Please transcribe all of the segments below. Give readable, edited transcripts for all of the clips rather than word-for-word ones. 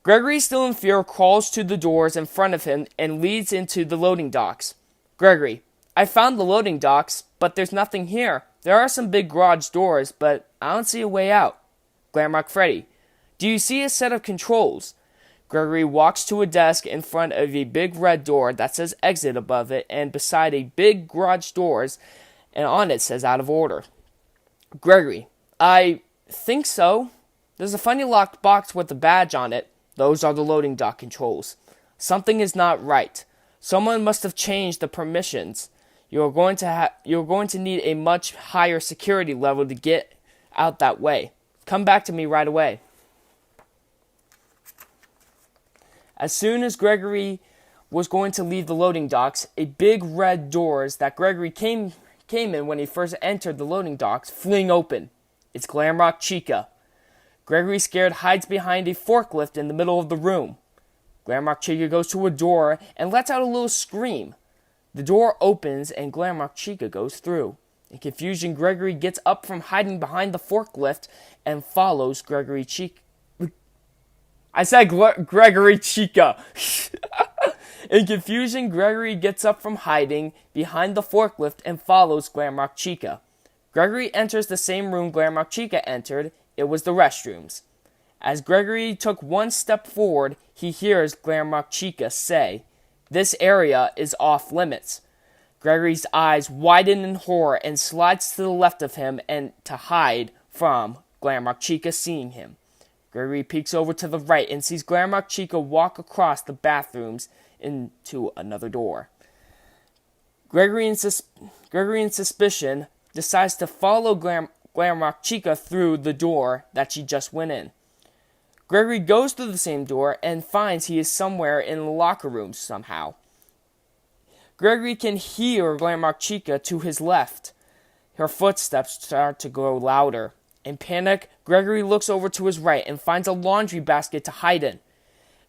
Gregory, still in fear, crawls to the doors in front of him and leads into the loading docks. Gregory: I found the loading docks, but there's nothing here. There are some big garage doors, but I don't see a way out. Glamrock Freddy: Do you see a set of controls? Gregory walks to a desk in front of a big red door that says exit above it, and beside a big garage doors, and on it says out of order. Gregory: I think so. There's a funny locked box with a badge on it. Those are the loading dock controls. Something is not right. Someone must have changed the permissions. You're going to need a much higher security level to get out that way. Come back to me right away. As soon as Gregory was going to leave the loading docks, a big red doors that Gregory came in when he first entered the loading docks fling open. It's Glamrock Chica. Gregory, scared, hides behind a forklift in the middle of the room. Glamrock Chica goes to a door and lets out a little scream. The door opens and Glamrock Chica goes through. In confusion, Gregory gets up from hiding behind the forklift and follows Gregory Chica. I said Gregory Chica. In confusion, Gregory gets up from hiding behind the forklift and follows Glamrock Chica. Gregory enters the same room Glamrock Chica entered. It was the restrooms. As Gregory took one step forward, he hears Glamrock Chica say, "This area is off limits." Gregory's eyes widen in horror and slides to the left of him and to hide from Glamrock Chica seeing him. Gregory peeks over to the right and sees Glamrock Chica walk across the bathrooms into another door. Gregory, in suspicion, decides to follow Glamrock Chica through the door that she just went in. Gregory goes through the same door and finds he is somewhere in the locker room somehow. Gregory can hear Glamrock Chica to his left. Her footsteps start to grow louder. In panic, Gregory looks over to his right and finds a laundry basket to hide in.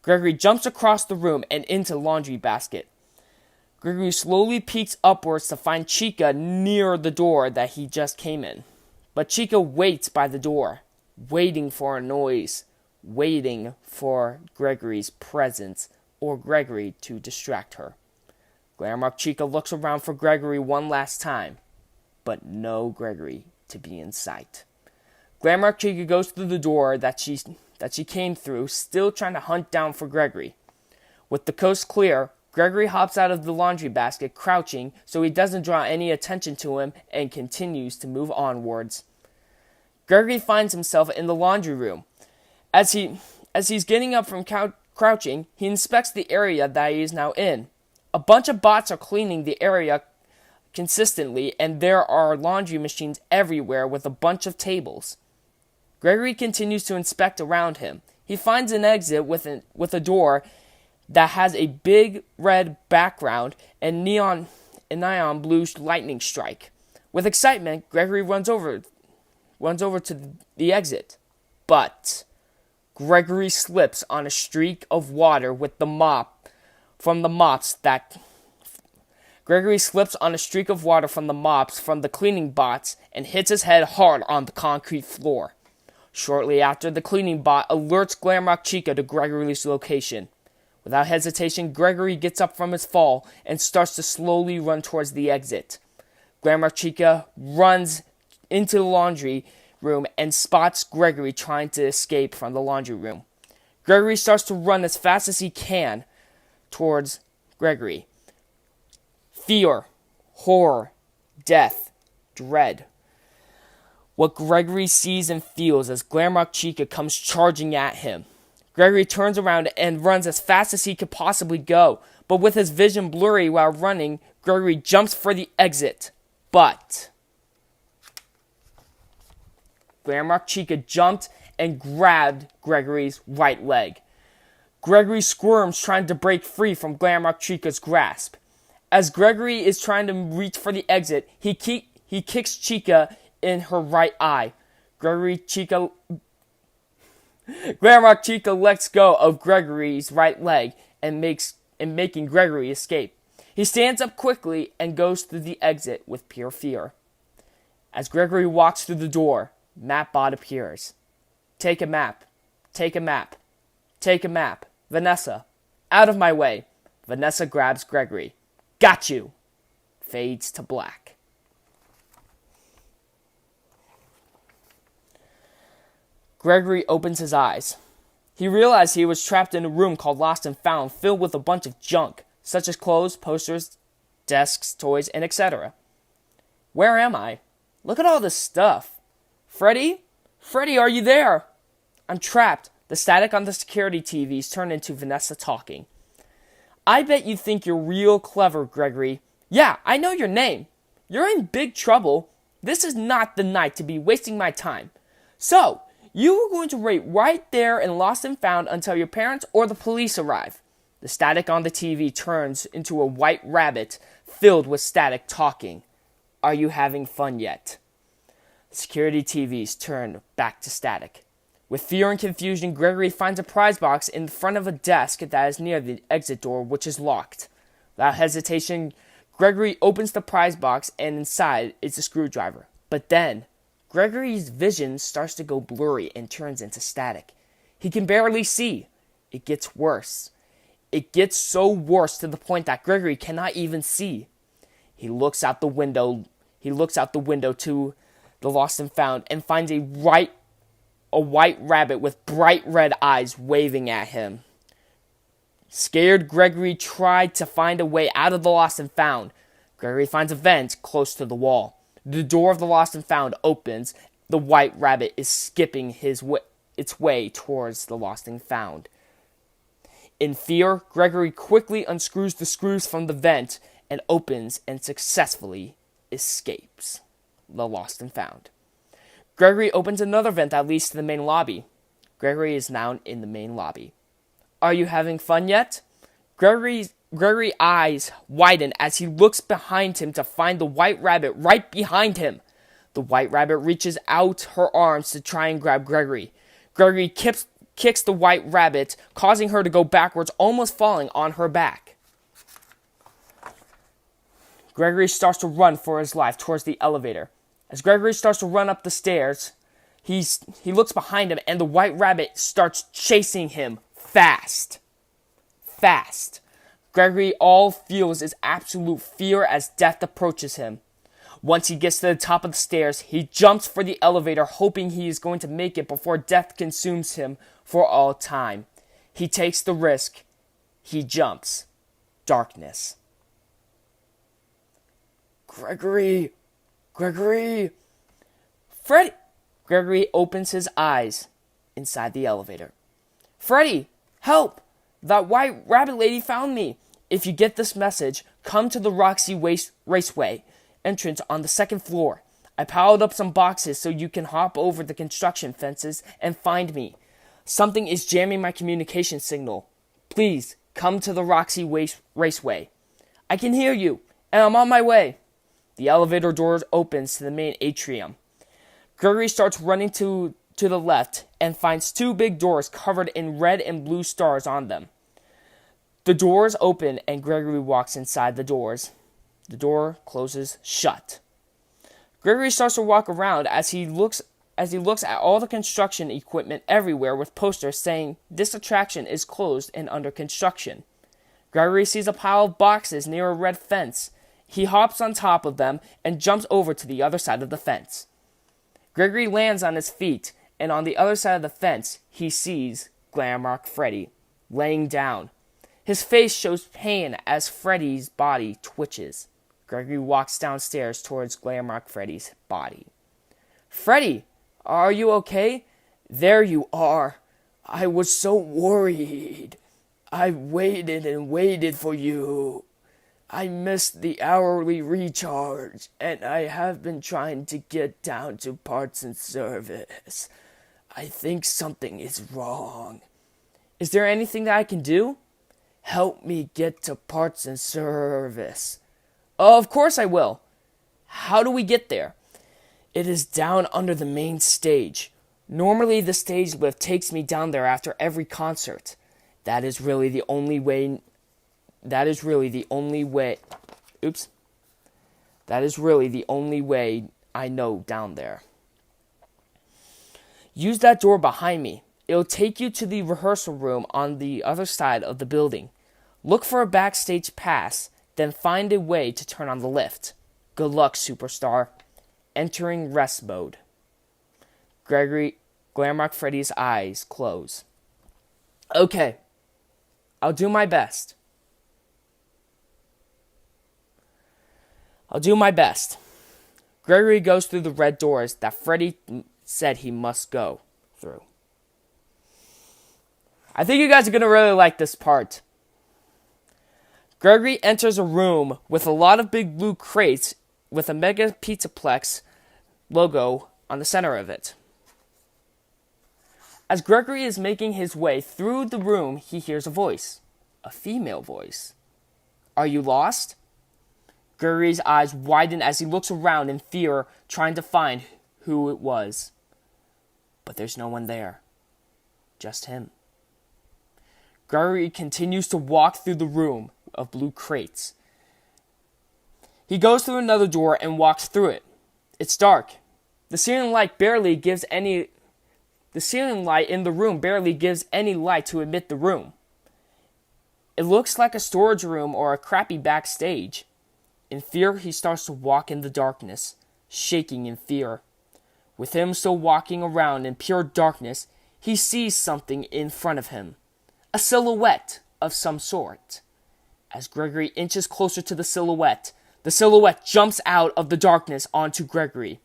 Gregory jumps across the room and into the laundry basket. Gregory slowly peeks upwards to find Chica near the door that he just came in. But Chica waits by the door, waiting for a noise, waiting for Gregory's presence or Gregory to distract her. Glamrock Chica looks around for Gregory one last time, but no Gregory to be in sight. Glamrock Chica goes through the door that she came through, still trying to hunt down for Gregory. With the coast clear, Gregory hops out of the laundry basket, crouching so he doesn't draw any attention to him, and continues to move onwards. Gregory finds himself in the laundry room. As he's getting up from crouching, he inspects the area that he is now in. A bunch of bots are cleaning the area consistently, and there are laundry machines everywhere with a bunch of tables. Gregory continues to inspect around him. He finds an exit with a door that has a big red background and neon blue lightning strike. With excitement, Gregory runs over to the exit. But Gregory slips on a streak of water with the mop from the mops that Gregory slips on a streak of water from the mops from the cleaning bots and hits his head hard on the concrete floor. Shortly after, the cleaning bot alerts Glamrock Chica to Gregory's location. Without hesitation, Gregory gets up from his fall and starts to slowly run towards the exit. Glamrock Chica runs into the laundry room and spots Gregory trying to escape from the laundry room. Gregory starts to run as fast as he can towards Gregory. Fear, horror, death, dread. What Gregory sees and feels as Glamrock Chica comes charging at him. Gregory turns around and runs as fast as he could possibly go, but with his vision blurry while running, Gregory jumps for the exit. But Glamrock Chica jumped and grabbed Gregory's right leg. Gregory squirms, trying to break free from Glamrock Chica's grasp. As Gregory is trying to reach for the exit, he kicks Chica in her right eye. Glamrock Chica lets go of Gregory's right leg and making Gregory escape. He stands up quickly and goes through the exit with pure fear. As Gregory walks through the door, Mapbot appears. Take a map. Take a map. Take a map. Vanessa. Out of my way. Vanessa grabs Gregory. Got you. Fades to black. Gregory opens his eyes. He realized he was trapped in a room called Lost and Found, filled with a bunch of junk, such as clothes, posters, desks, toys, and etc. Where am I? Look at all this stuff. Freddy? Freddy, are you there? I'm trapped. The static on the security TVs turned into Vanessa talking. I bet you think you're real clever, Gregory. Yeah, I know your name. You're in big trouble. This is not the night to be wasting my time. So, you were going to wait right there in Lost and Found until your parents or the police arrive. The static on the TV turns into a white rabbit filled with static talking. Are you having fun yet? The security TVs turn back to static. With fear and confusion, Gregory finds a prize box in front of a desk that is near the exit door, which is locked. Without hesitation, Gregory opens the prize box, and inside is a screwdriver. But then, Gregory's vision starts to go blurry and turns into static. He can barely see. It gets worse. It gets so worse to the point that Gregory cannot even see. He looks out the window to the Lost and Found and finds a white rabbit with bright red eyes waving at him. Scared, Gregory tried to find a way out of the Lost and Found. Gregory finds a vent close to the wall. The door of the Lost and Found opens. The white rabbit is skipping its way towards the Lost and Found. In fear, Gregory quickly unscrews the screws from the vent and opens and successfully escapes the Lost and Found. Gregory opens another vent that leads to the main lobby. Gregory is now in the main lobby. Are you having fun yet? Gregory's eyes widen as he looks behind him to find the white rabbit right behind him. The white rabbit reaches out her arms to try and grab Gregory. Gregory kicks the white rabbit, causing her to go backwards, almost falling on her back. Gregory starts to run for his life towards the elevator. As Gregory starts to run up the stairs, he looks behind him, and the white rabbit starts chasing him fast. Fast. Gregory all feels is absolute fear as death approaches him. Once he gets to the top of the stairs, he jumps for the elevator, hoping he is going to make it before death consumes him for all time. He takes the risk. He jumps. Darkness. Gregory! Freddy! Gregory opens his eyes inside the elevator. Freddy! Help! That white rabbit lady found me. If you get this message, come to the Roxy Raceway entrance on the second floor. I piled up some boxes so you can hop over the construction fences and find me. Something is jamming my communication signal. Please, come to the Roxy Raceway. I can hear you, and I'm on my way. The elevator door opens to the main atrium. Gregory starts running to the left and finds two big doors covered in red and blue stars on them. The doors open and Gregory walks inside the doors. The door closes shut. Gregory starts to walk around as he looks at all the construction equipment everywhere with posters saying this attraction is closed and under construction. Gregory sees a pile of boxes near a red fence. He hops on top of them and jumps over to the other side of the fence. Gregory lands on his feet, and on the other side of the fence, he sees Glamrock Freddy laying down. His face shows pain as Freddy's body twitches. Gregory walks downstairs towards Glamrock Freddy's body. Freddy, are you okay? There you are. I was so worried. I waited and waited for you. I missed the hourly recharge, and I have been trying to get down to parts and service. I think something is wrong. Is there anything that I can do? Help me get to parts and service. Of course I will. How do we get there? It is down under the main stage. Normally the stage lift takes me down there after every concert. That is really the only way I know down there. Use that door behind me. It'll take you to the rehearsal room on the other side of the building. Look for a backstage pass, then find a way to turn on the lift. Good luck, superstar. Entering rest mode. Glamrock Freddy's eyes close. Okay, I'll do my best. Gregory goes through the red doors that Freddy said he must go through. I think you guys are going to really like this part. Gregory enters a room with a lot of big blue crates with a Mega Pizzaplex logo on the center of it. As Gregory is making his way through the room, he hears a voice. A female voice. Are you lost? Gregory's eyes widen as he looks around in fear, trying to find who it was. But there's no one there. Just him. Gregory continues to walk through the room of blue crates. He goes through another door and walks through it. It's dark. The ceiling light in the room barely gives any light to admit the room. It looks like a storage room or a crappy backstage. In fear, he starts to walk in the darkness, shaking in fear. With him still walking around in pure darkness, he sees something in front of him. A silhouette of some sort. As Gregory inches closer to the silhouette jumps out of the darkness onto Gregory.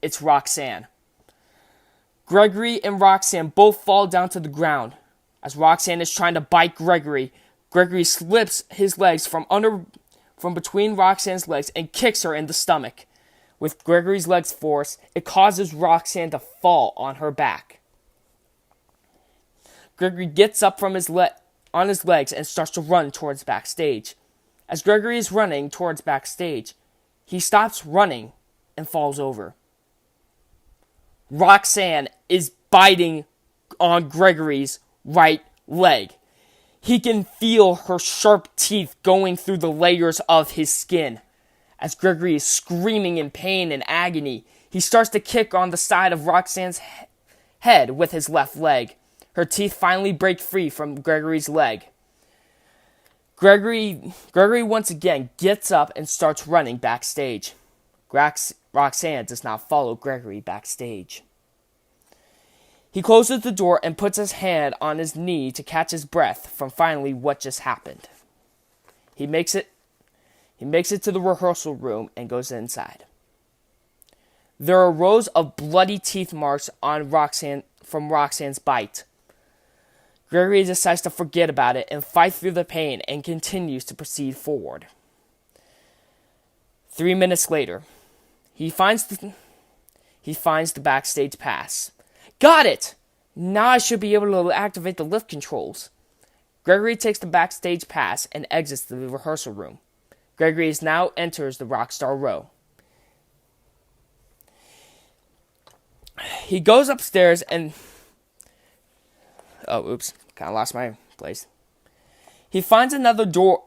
It's Roxanne. Gregory and Roxanne both fall down to the ground. As Roxanne is trying to bite Gregory, Gregory slips his legs from between Roxanne's legs and kicks her in the stomach. With Gregory's legs force, it causes Roxanne to fall on her back. Gregory gets up from on his legs and starts to run towards backstage. As Gregory is running towards backstage, he stops running and falls over. Roxanne is biting on Gregory's right leg. He can feel her sharp teeth going through the layers of his skin. As Gregory is screaming in pain and agony, he starts to kick on the side of Roxanne's head with his left leg. Her teeth finally break free from Gregory's leg. Gregory once again gets up and starts running backstage. Roxanne does not follow Gregory backstage. He closes the door and puts his hand on his knee to catch his breath from finally what just happened. He makes it to the rehearsal room and goes inside. There are rows of bloody teeth marks on from Roxanne's bite. Gregory decides to forget about it and fight through the pain and continues to proceed forward. 3 minutes later, he finds the backstage pass. Got it! Now I should be able to activate the lift controls. Gregory takes the backstage pass and exits the rehearsal room. Gregory now enters the Rockstar Row. He goes upstairs and... Oh, oops. Kind of lost my place. He finds another door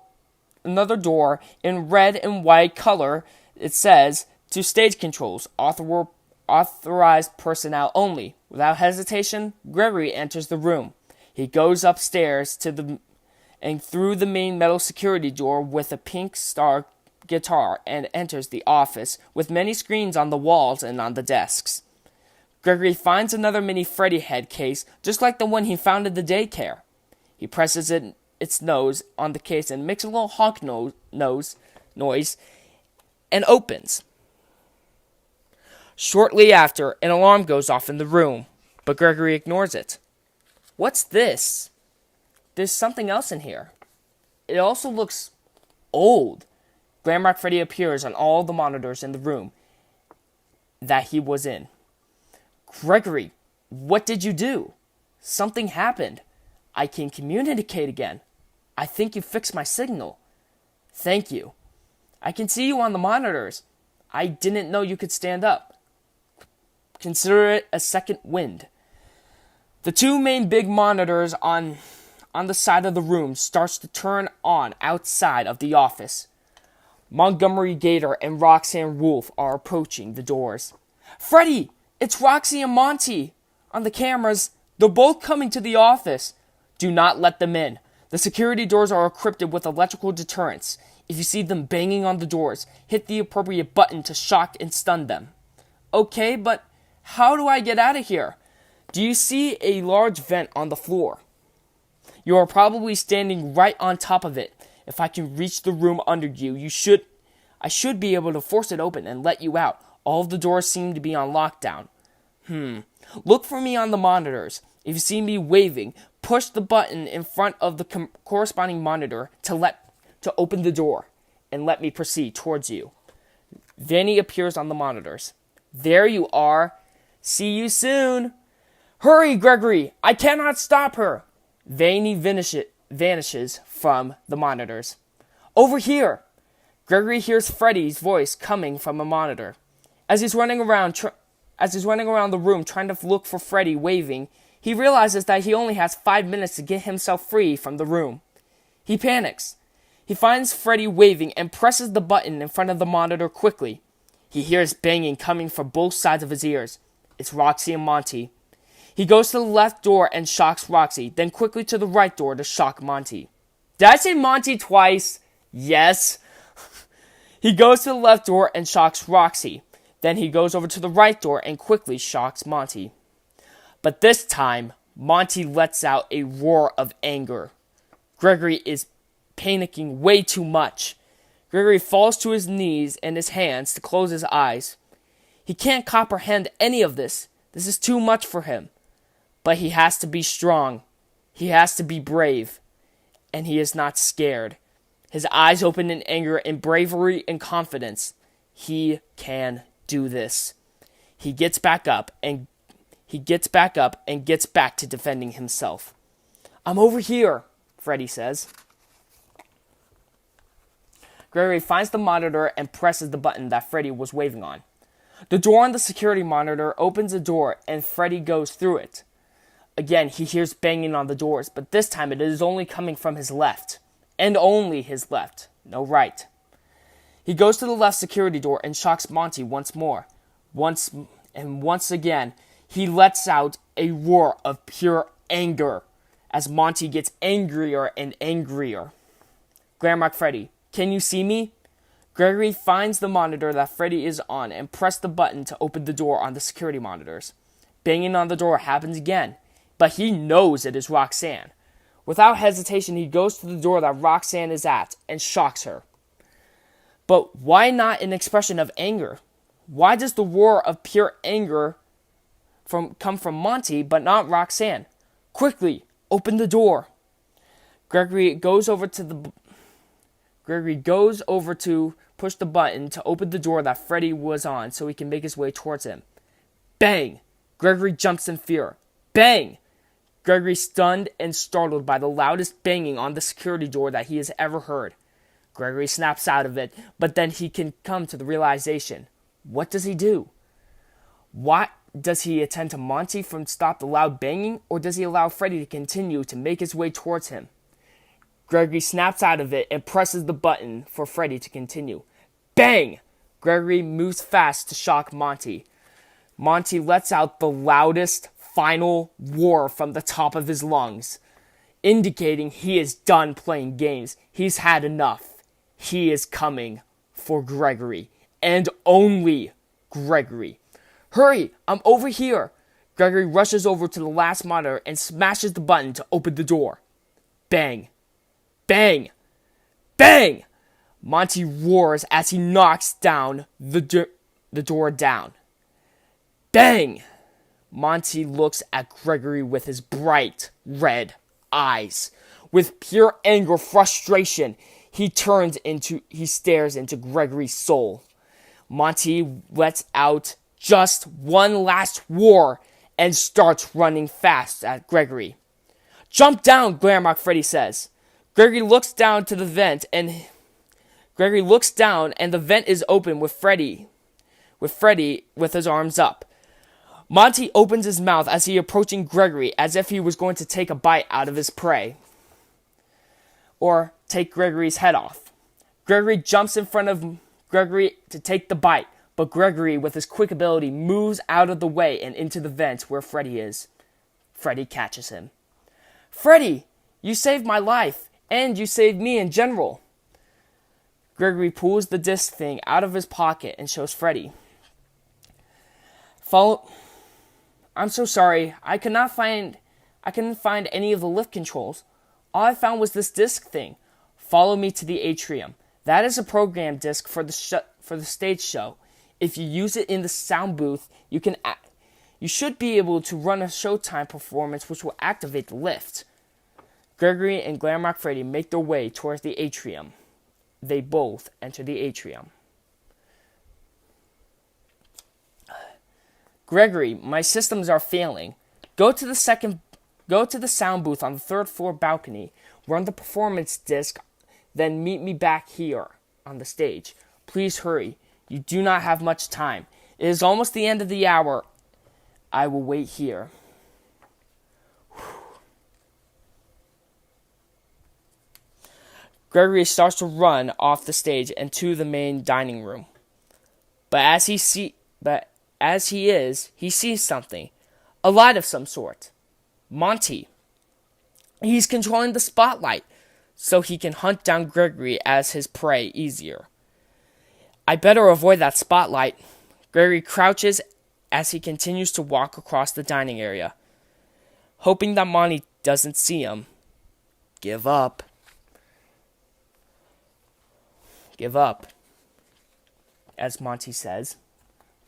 in red and white color. It says, to stage controls, authorized personnel only. Without hesitation, Gregory enters the room. He goes upstairs and through the main metal security door with a pink star guitar and enters the office with many screens on the walls and on the desks. Gregory finds another mini Freddy head case just like the one he found in the daycare. He presses its nose on the case and makes a little honk noise and opens. Shortly after, an alarm goes off in the room, but Gregory ignores it. What's this? There's something else in here. It also looks old. Glamrock Freddy appears on all the monitors in the room that he was in. Gregory, what did you do? Something happened. I can communicate again. I think you fixed my signal. Thank you. I can see you on the monitors. I didn't know you could stand up. Consider it a second wind. The two main big monitors on the side of the room starts to turn on outside of the office. Montgomery Gator and Roxanne Wolf are approaching the doors. Freddy! It's Roxy and Monty! On the cameras, They're both coming to the office. Do not let them in. The security doors are equipped with electrical deterrents. If you see them banging on the doors, hit the appropriate button to shock and stun them. Okay, but how do I get out of here? Do you see a large vent on the floor? You are probably standing right on top of it. If I can reach the room under you, I should be able to force it open and let you out. All of the doors seem to be on lockdown. Look for me on the monitors. If you see me waving, push the button in front of the corresponding monitor to open the door and let me proceed towards you. Vanny appears on the monitors. There you are. See you soon. Hurry, Gregory! I cannot stop her! Vanny vanishes from the monitors. Over here! Gregory hears Freddy's voice coming from a monitor. As he's running around the room trying to look for Freddy waving, he realizes that he only has 5 minutes to get himself free from the room. He panics. He finds Freddy waving and presses the button in front of the monitor quickly. He hears banging coming from both sides of his ears. It's Roxy and Monty. He goes to the left door and shocks Roxy, then quickly to the right door to shock Monty. Did I say Monty twice? Yes. He goes to the left door and shocks Roxy. Then he goes over to the right door and quickly shocks Monty. But this time, Monty lets out a roar of anger. Gregory is panicking way too much. Gregory falls to his knees and his hands to close his eyes. He can't comprehend any of this. This is too much for him. But he has to be strong. He has to be brave. And he is not scared. His eyes open in anger and bravery and confidence. He can do this. He gets back up and gets back to defending himself. I'm over here, Freddy says. Gregory finds the monitor and presses the button that Freddy was waving on. The door on the security monitor opens a door and Freddy goes through it. Again, he hears banging on the doors, but this time it is only coming from his left. And only his left, no right. He goes to the left security door and shocks Monty once more. Once again, he lets out a roar of pure anger as Monty gets angrier and angrier. Grandma Freddy, can you see me? Gregory finds the monitor that Freddy is on and presses the button to open the door on the security monitors. Banging on the door happens again, but he knows it is Roxanne. Without hesitation, he goes to the door that Roxanne is at and shocks her. But why not an expression of anger? Why does the roar of pure anger come from Monty but not Roxanne? Quickly, open the door. Gregory goes over to push the button to open the door that Freddy was on so he can make his way towards him. Bang! Gregory jumps in fear. Bang! Gregory stunned and startled by the loudest banging on the security door that he has ever heard. Gregory snaps out of it, but then he can come to the realization. What does he do? What does he attend to Monty from stop the loud banging, or does he allow Freddy to continue to make his way towards him? Gregory snaps out of it and presses the button for Freddy to continue. Bang! Gregory moves fast to shock Monty. Monty lets out the loudest final roar from the top of his lungs, indicating he is done playing games. He's had enough. He is coming for Gregory, and only Gregory. Hurry, I'm over here. Gregory rushes over to the last monitor and smashes the button to open the door. Bang. Bang. Bang! Monty roars as he knocks down the door down. Bang! Monty looks at Gregory with his bright red eyes. With pure anger, frustration, he stares into Gregory's soul. Monty lets out just one last roar and starts running fast at Gregory. Jump down, Grandma Freddy says. Gregory looks down to the vent and the vent is open with Freddy with his arms up. Monty opens his mouth as he approaching Gregory as if he was going to take a bite out of his prey or take Gregory's head off. Gregory jumps in front of Gregory to take the bite, but Gregory, with his quick ability, moves out of the way and into the vent where Freddy is. Freddy catches him. Freddy, you saved my life, and you saved me in general. Gregory pulls the disc thing out of his pocket and shows Freddy. I'm so sorry. I couldn't find any of the lift controls. All I found was this disc thing. Follow me to the atrium. That is a program disc for the stage show. If you use it in the sound booth, you should be able to run a Showtime performance which will activate the lift. Gregory and Glamrock Freddy make their way towards the atrium. They both enter the atrium. Gregory, my systems are failing. Go to the sound booth on the 3rd floor balcony. Run the performance disc, then meet me back here on the stage. Please hurry. You do not have much time. It is almost the end of the hour. I will wait here. Gregory starts to run off the stage and to the main dining room. But as he sees something. A light of some sort. Monty. He's controlling the spotlight, so he can hunt down Gregory as his prey easier. I better avoid that spotlight. Gregory crouches as he continues to walk across the dining area, hoping that Monty doesn't see him. Give up. Give up, as Monty says.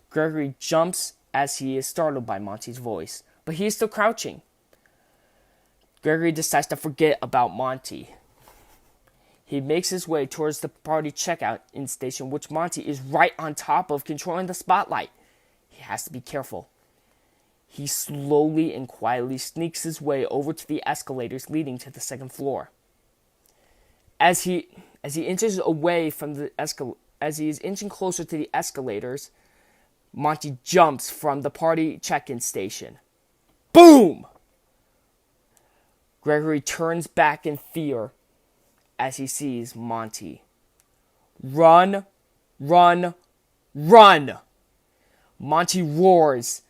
Gregory jumps as he is startled by Monty's voice, but he is still crouching. Gregory decides to forget about Monty. He makes his way towards the party checkout-in station, which Monty is right on top of, controlling the spotlight. He has to be careful. He slowly and quietly sneaks his way over to the escalators leading to the 2nd floor. As he inches away from the as he is inching closer to the escalators, Monty jumps from the party check-in station. Boom! Gregory turns back in fear as he sees Monty. Run! Run! Run! Monty roars.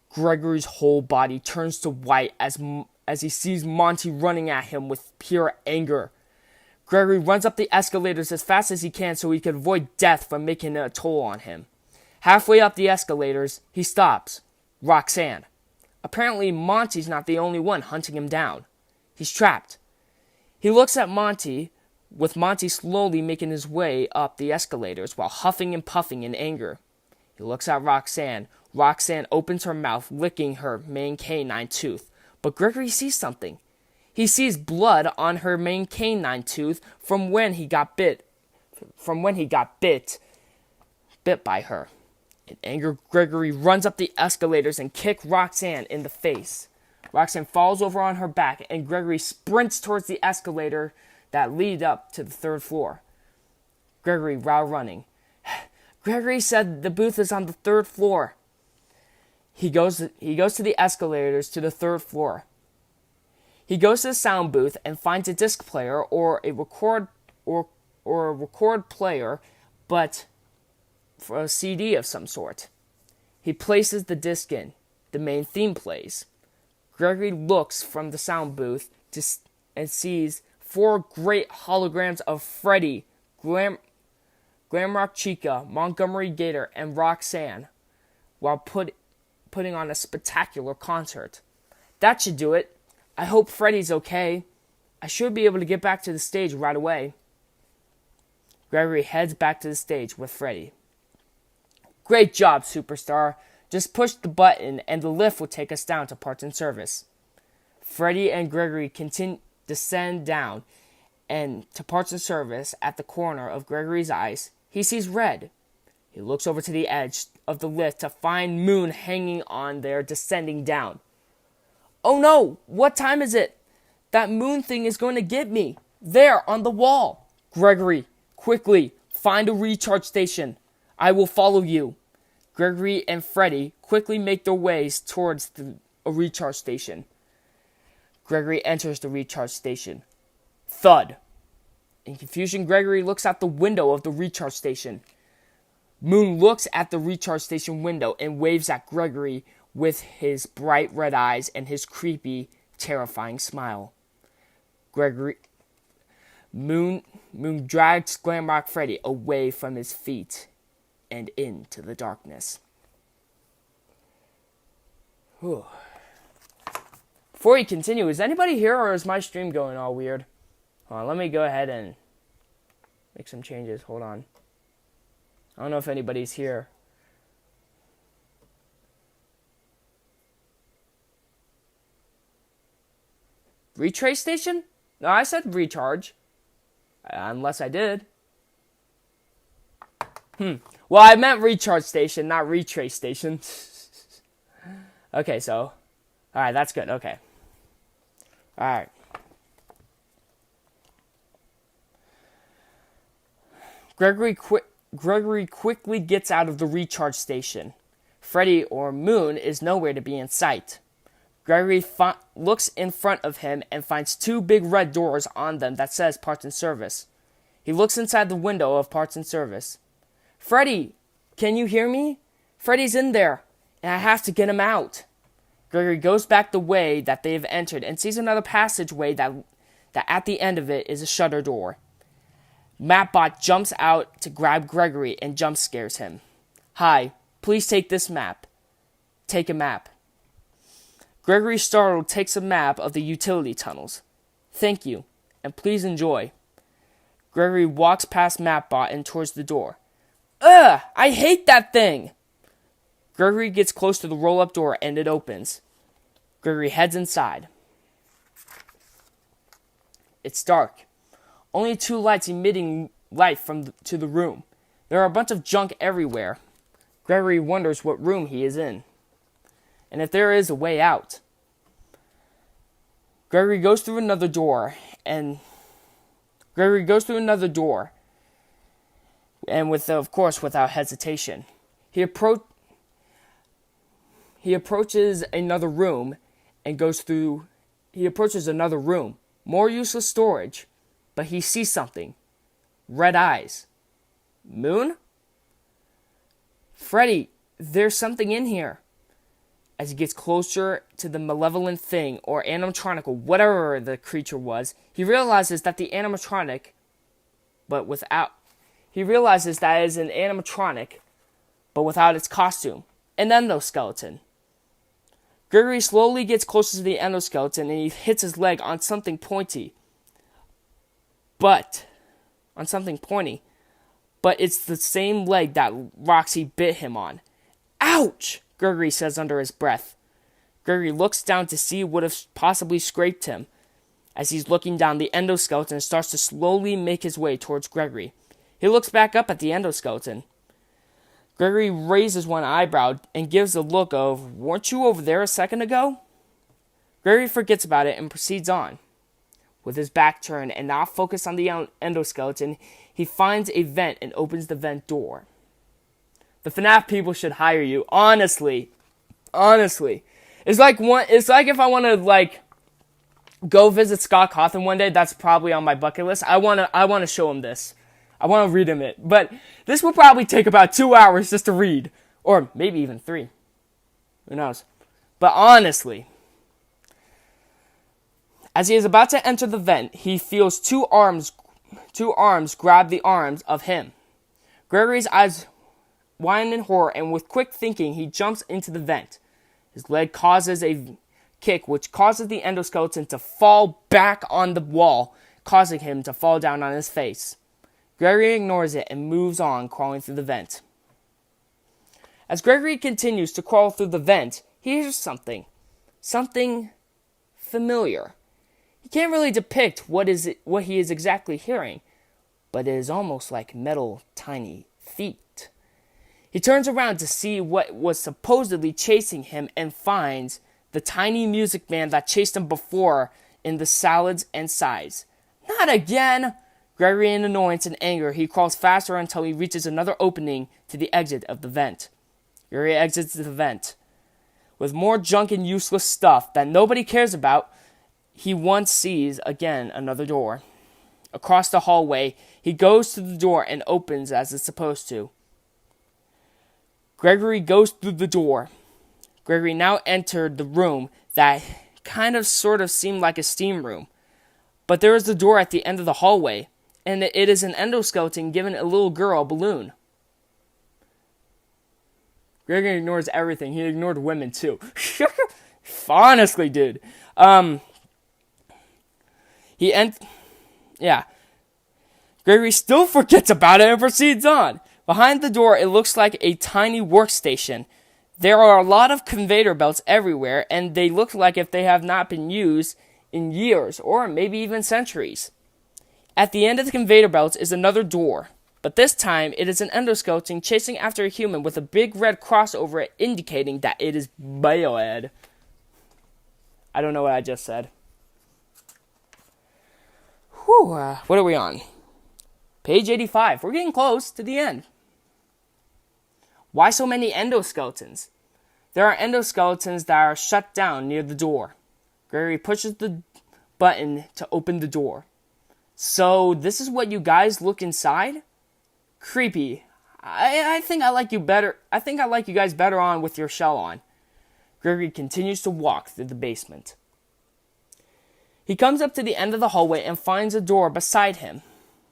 Gregory's whole body turns to white as he sees Monty running at him with pure anger. Gregory runs up the escalators as fast as he can so he can avoid death from making a toll on him. Halfway up the escalators, he stops. Roxanne. Apparently, Monty's not the only one hunting him down. He's trapped. He looks at Monty, with Monty slowly making his way up the escalators while huffing and puffing in anger. He looks at Roxanne. Roxanne opens her mouth, licking her main canine tooth. But Gregory sees something. He sees blood on her main canine tooth from when he got bit by her. In anger, Gregory runs up the escalators and kicks Roxanne in the face. Roxanne falls over on her back, and Gregory sprints towards the escalator that lead up to the 3rd floor. Gregory while running. Gregory said the booth is on the 3rd floor. He goes to the escalators to the 3rd floor. He goes to the sound booth and finds a disc player or a record player, but for a CD of some sort. He places the disc in. The main theme plays. Gregory looks from the sound booth and sees 4 great holograms of Freddy, Glamrock Chica, Montgomery Gator, and Roxanne, while putting on a spectacular concert. That should do it. I hope Freddy's okay. I should be able to get back to the stage right away. Gregory heads back to the stage with Freddy. Great job, superstar. Just push the button and the lift will take us down to parts and service. Freddy and Gregory descend down and to parts and service. At the corner of Gregory's eyes, he sees red. He looks over to the edge of the lift to find Moon hanging on there, descending down. Oh no! What time is it? That Moon thing is going to get me. There, on the wall. Gregory, quickly, find a recharge station. I will follow you. Gregory and Freddy quickly make their ways towards a recharge station. Gregory enters the recharge station. Thud. In confusion, Gregory looks out the window of the recharge station. Moon looks at the recharge station window and waves at Gregory with his bright red eyes and his creepy, terrifying smile. Moon dragged Glamrock Freddy away from his feet and into the darkness. Whew. Before we continue, is anybody here or is my stream going all weird? Hold on, let me go ahead and make some changes. Hold on. I don't know if anybody's here. Retrace station? No, I said recharge. Unless I did. Well, I meant recharge station, not retrace station. Okay, so. Alright, that's good. Okay. Alright. Gregory quickly gets out of the recharge station. Freddy or Moon is nowhere to be in sight. Gregory looks in front of him and finds two big red doors on them that says Parts and Service. He looks inside the window of Parts and Service. Freddy, can you hear me? Freddy's in there, and I have to get him out. Gregory goes back the way that they have entered and sees another passageway that at the end of it is a shutter door. Mapbot jumps out to grab Gregory and jump scares him. Hi, please take this map. Take a map. Gregory, startled, takes a map of the utility tunnels. Thank you, and please enjoy. Gregory walks past Mapbot and towards the door. Ugh! I hate that thing! Gregory gets close to the roll-up door and it opens. Gregory heads inside. It's dark. Only two lights emitting light to the room. There are a bunch of junk everywhere. Gregory wonders what room he is in, and if there is a way out. Gregory goes through another door, and of course, without hesitation. He approaches another room and goes through. He approaches another room. More useless storage, but he sees something. Red eyes. Moon? Freddy, there's something in here. As he gets closer to the malevolent thing, or animatronic, or whatever the creature was, he realizes that is an animatronic, but without its costume, an endoskeleton. Gregory slowly gets closer to the endoskeleton, and he hits his leg on something pointy. But it's the same leg that Roxy bit him on. Ouch! Gregory says under his breath. Gregory looks down to see what have possibly scraped him. As he's looking down, the endoskeleton starts to slowly make his way towards Gregory. He looks back up at the endoskeleton. Gregory raises one eyebrow and gives a look of, weren't you over there a second ago? Gregory forgets about it and proceeds on. With his back turned and not focused on the endoskeleton, he finds a vent and opens the vent door. The FNAF people should hire you. Honestly. It's like if I want to go visit Scott Cawthon one day. That's probably on my bucket list. I want to show him this. I want to read him it. But this will probably take about 2 hours just to read, or maybe even 3. Who knows? But honestly, as he is about to enter the vent, he feels two arms grab the arms of him. Gregory's eyes widen in horror, and with quick thinking, he jumps into the vent. His leg causes a kick, which causes the endoskeleton to fall back on the wall, causing him to fall down on his face. Gregory ignores it and moves on, crawling through the vent. As Gregory continues to crawl through the vent, he hears something. Something familiar. He can't really depict what he is exactly hearing, but it is almost like metal, tiny feet. He turns around to see what was supposedly chasing him and finds the tiny music man that chased him before in the salads and size. Not again! Gregory, in annoyance and anger, he crawls faster until he reaches another opening to the exit of the vent. Gregory exits the vent. With more junk and useless stuff that nobody cares about, he once sees again another door. Across the hallway, he goes to the door and opens as it's supposed to. Gregory goes through the door. Gregory now entered the room that kind of sort of seemed like a steam room. But there is a door at the end of the hallway, and it is an endoskeleton giving a little girl a balloon. Gregory ignores everything. He ignored women, too. Honestly, dude. Gregory still forgets about it and proceeds on. Behind the door, it looks like a tiny workstation. There are a lot of conveyor belts everywhere, and they look like if they have not been used in years, or maybe even centuries. At the end of the conveyor belts is another door, but this time it is an endoskeleton chasing after a human with a big red cross over it, indicating that it is Bioed. I don't know what I just said. Whew, what are we on? Page 85. We're getting close to the end. Why so many endoskeletons? There are endoskeletons that are shut down near the door. Gregory pushes the button to open the door. So, this is what you guys look inside? Creepy. I think I like you better. I think I like you guys better on with your shell on. Gregory continues to walk through the basement. He comes up to the end of the hallway and finds a door beside him.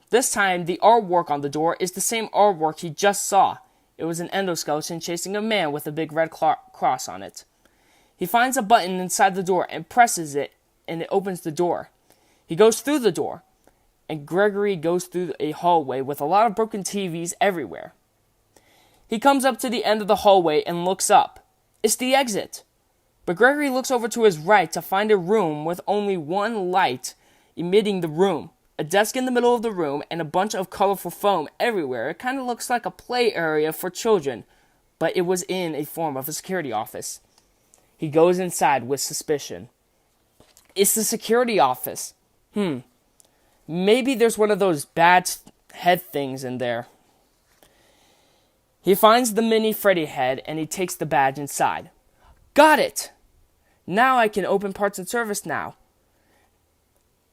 This time, the artwork on the door is the same artwork he just saw. It was an endoskeleton chasing a man with a big red cross on it. He finds a button inside the door and presses it, and it opens the door. He goes through the door, and Gregory goes through a hallway with a lot of broken TVs everywhere. He comes up to the end of the hallway and looks up. It's the exit. But Gregory looks over to his right to find a room with only one light emitting the room. A desk in the middle of the room and a bunch of colorful foam everywhere. It kind of looks like a play area for children, but it was in a form of a security office. He goes inside with suspicion. It's the security office. Maybe there's one of those bad head things in there. He finds the mini Freddy head and he takes the badge inside. Got it! Now I can open parts and service now.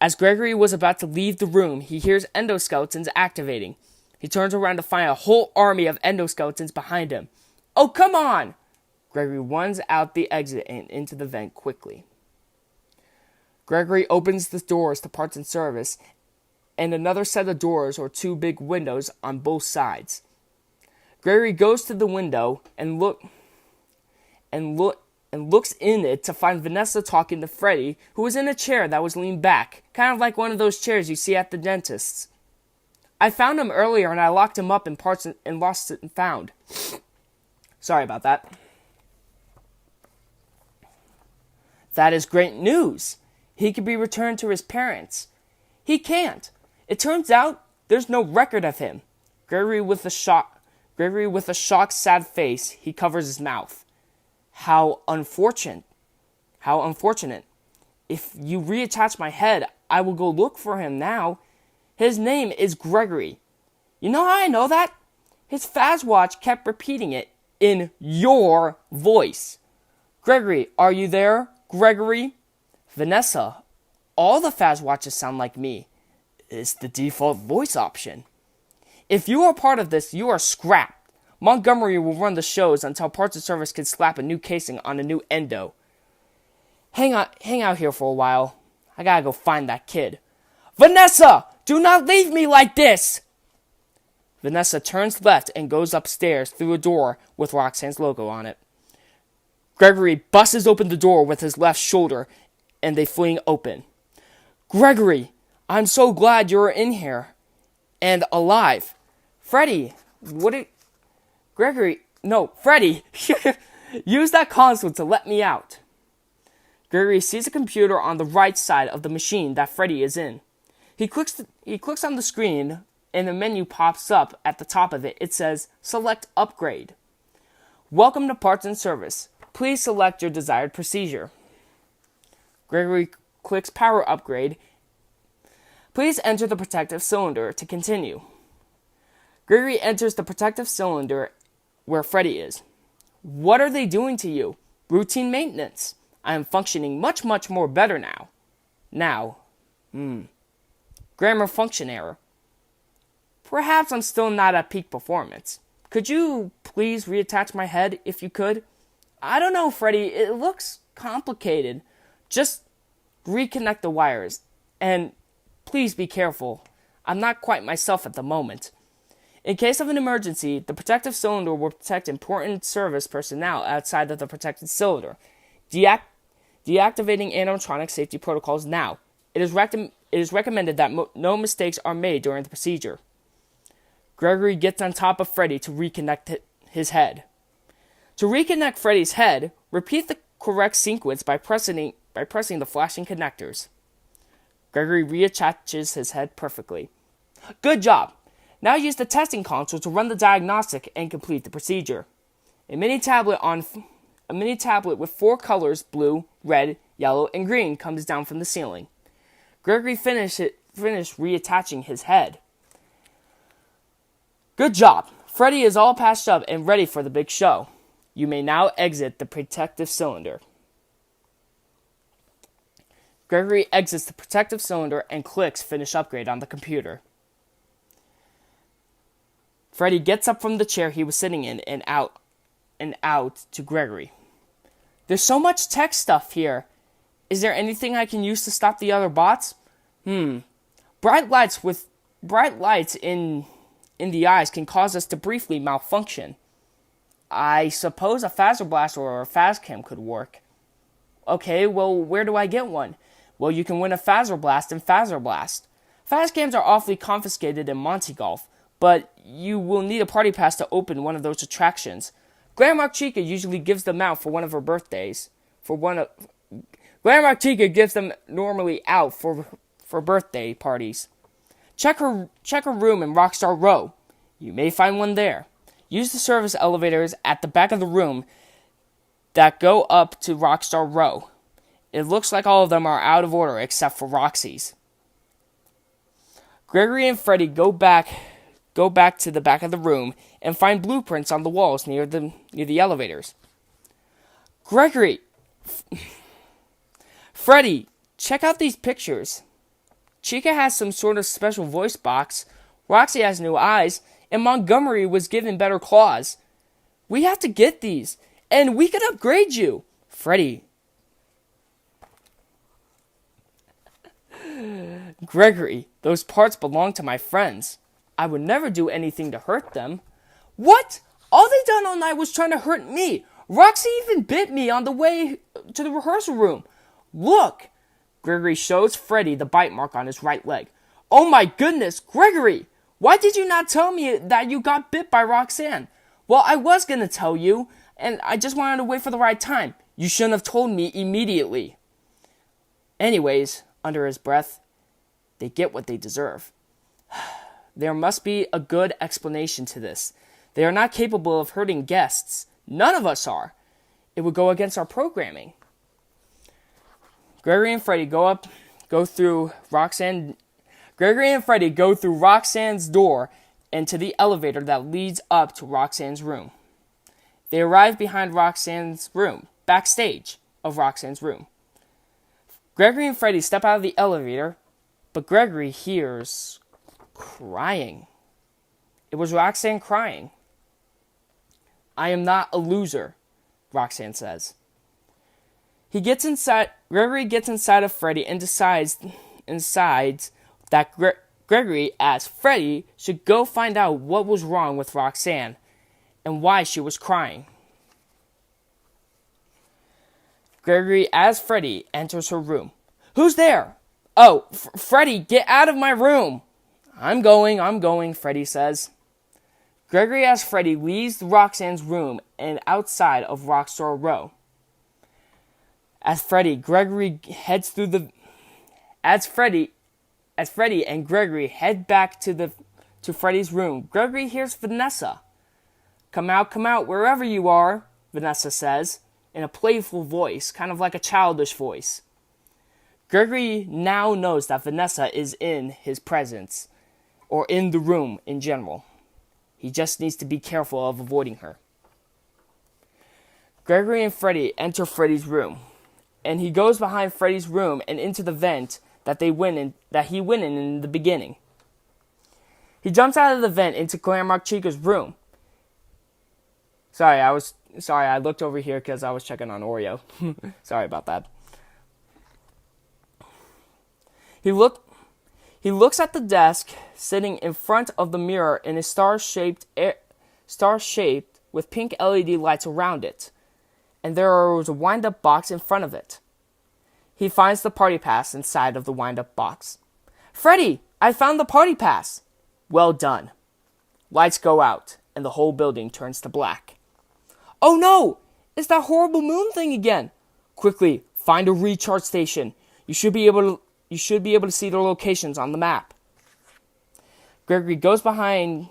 As Gregory was about to leave the room, he hears endoskeletons activating. He turns around to find a whole army of endoskeletons behind him. Oh, come on! Gregory runs out the exit and into the vent quickly. Gregory opens the doors to parts and service, and another set of doors or two big windows on both sides. Gregory goes to the window and looks in it to find Vanessa talking to Freddy, who was in a chair that was leaned back, kind of like one of those chairs you see at the dentist's. I found him earlier and I locked him up in parts and lost it and found. Sorry about that. That is great news. He could be returned to his parents. He can't. It turns out there's no record of him. Gregory with a shocked, sad face, he covers his mouth. How unfortunate. If you reattach my head, I will go look for him now. His name is Gregory. You know how I know that? His Fazwatch kept repeating it in your voice. Gregory, are you there? Gregory? Vanessa, all the Fazwatches sound like me. It's the default voice option. If you are part of this, you are scrapped. Montgomery will run the shows until Parts and Service can slap a new casing on a new endo. Hang out here for a while. I gotta go find that kid. Vanessa! Do not leave me like this! Vanessa turns left and goes upstairs through a door with Roxanne's logo on it. Gregory busts open the door with his left shoulder, and they fling open. Gregory, I'm so glad you're in here. And alive. Freddy, Freddy, use that console to let me out. Gregory sees a computer on the right side of the machine that Freddy is in. He clicks on the screen, and a menu pops up at the top of it. It says, Select Upgrade. Welcome to Parts and Service. Please select your desired procedure. Gregory clicks Power Upgrade. Please enter the protective cylinder to continue. Gregory enters the protective cylinder where Freddy is. What are they doing to you? Routine maintenance. I am functioning much, much more better now. Grammar function error. Perhaps I'm still not at peak performance. Could you please reattach my head if you could? I don't know, Freddy. It looks complicated. Just reconnect the wires. And please be careful. I'm not quite myself at the moment. In case of an emergency, the protective cylinder will protect important service personnel outside of the protected cylinder. Deactivating animatronic safety protocols now. It is recommended that no mistakes are made during the procedure. Gregory gets on top of Freddy to reconnect his head. To reconnect Freddy's head, repeat the correct sequence by pressing the flashing connectors. Gregory reattaches his head perfectly. Good job! Now use the testing console to run the diagnostic and complete the procedure. A mini tablet with 4 colors, blue, red, yellow, and green, comes down from the ceiling. Gregory finished reattaching his head. Good job! Freddy is all patched up and ready for the big show. You may now exit the protective cylinder. Gregory exits the protective cylinder and clicks Finish Upgrade on the computer. Freddy gets up from the chair he was sitting in and out to Gregory. There's so much tech stuff here. Is there anything I can use to stop the other bots? Bright lights in the eyes can cause us to briefly malfunction. I suppose a phaser blast or a phascam could work. Okay, well, where do I get one? Well, you can win a phaser blast in Phaser Blast. Phascams are awfully confiscated in Monty Golf, but you will need a party pass to open one of those attractions. Grandma Chica usually gives them out for one of her birthdays. Grandma Chica gives them normally out for birthday parties. Check her room in Rockstar Row. You may find one there. Use the service elevators at the back of the room that go up to Rockstar Row. It looks like all of them are out of order except for Roxy's. Gregory and Freddy go back to the back of the room and find blueprints on the walls near the elevators. Gregory! Freddy, check out these pictures. Chica has some sort of special voice box, Roxy has new eyes, and Montgomery was given better claws. We have to get these, and we could upgrade you. Freddy. Gregory, those parts belong to my friends. I would never do anything to hurt them. What? All they done all night was trying to hurt me. Roxy even bit me on the way to the rehearsal room. Look! Gregory shows Freddy the bite mark on his right leg. Oh my goodness, Gregory! Why did you not tell me that you got bit by Roxanne? Well, I was gonna tell you, and I just wanted to wait for the right time. You shouldn't have told me immediately. Anyways, under his breath, they get what they deserve. There must be a good explanation to this. They are not capable of hurting guests. None of us are. It would go against our programming. Gregory and Freddy go through Roxanne's door and to the elevator that leads up to Roxanne's room. They arrive behind Roxanne's room, backstage of Roxanne's room. Gregory and Freddy step out of the elevator, but Gregory hears crying. It was Roxanne crying. I am not a loser, Roxanne says. Gregory gets inside of Freddy and decides that Gregory, as Freddy, should go find out what was wrong with Roxanne and why she was crying. Gregory, as Freddy, enters her room. Who's there? Oh, Freddy, get out of my room! I'm going, Freddy says. Gregory, as Freddy, leaves Roxanne's room and outside of Rockstar Row. As Freddy and Gregory head back to Freddy's room, Gregory hears Vanessa. Come out, wherever you are, Vanessa says, in a playful voice, kind of like a childish voice. Gregory now knows that Vanessa is in his presence, or in the room in general. He just needs to be careful of avoiding her. Gregory and Freddy enter Freddy's room, and he goes behind Freddy's room and into the vent that he went in the beginning. He jumps out of the vent into Grandma Chica's room. Sorry, I was Sorry, I looked over here because I was checking on Oreo. Sorry about that. He looks at the desk sitting in front of the mirror in a star-shaped with pink LED lights around it, and there was a wind-up box in front of it. He finds the party pass inside of the wind-up box. Freddy, I found the party pass. Well done. Lights go out, and the whole building turns to black. Oh no! It's that horrible moon thing again! Quickly, find a recharge station. You should be able to see their locations on the map. Gregory goes backstage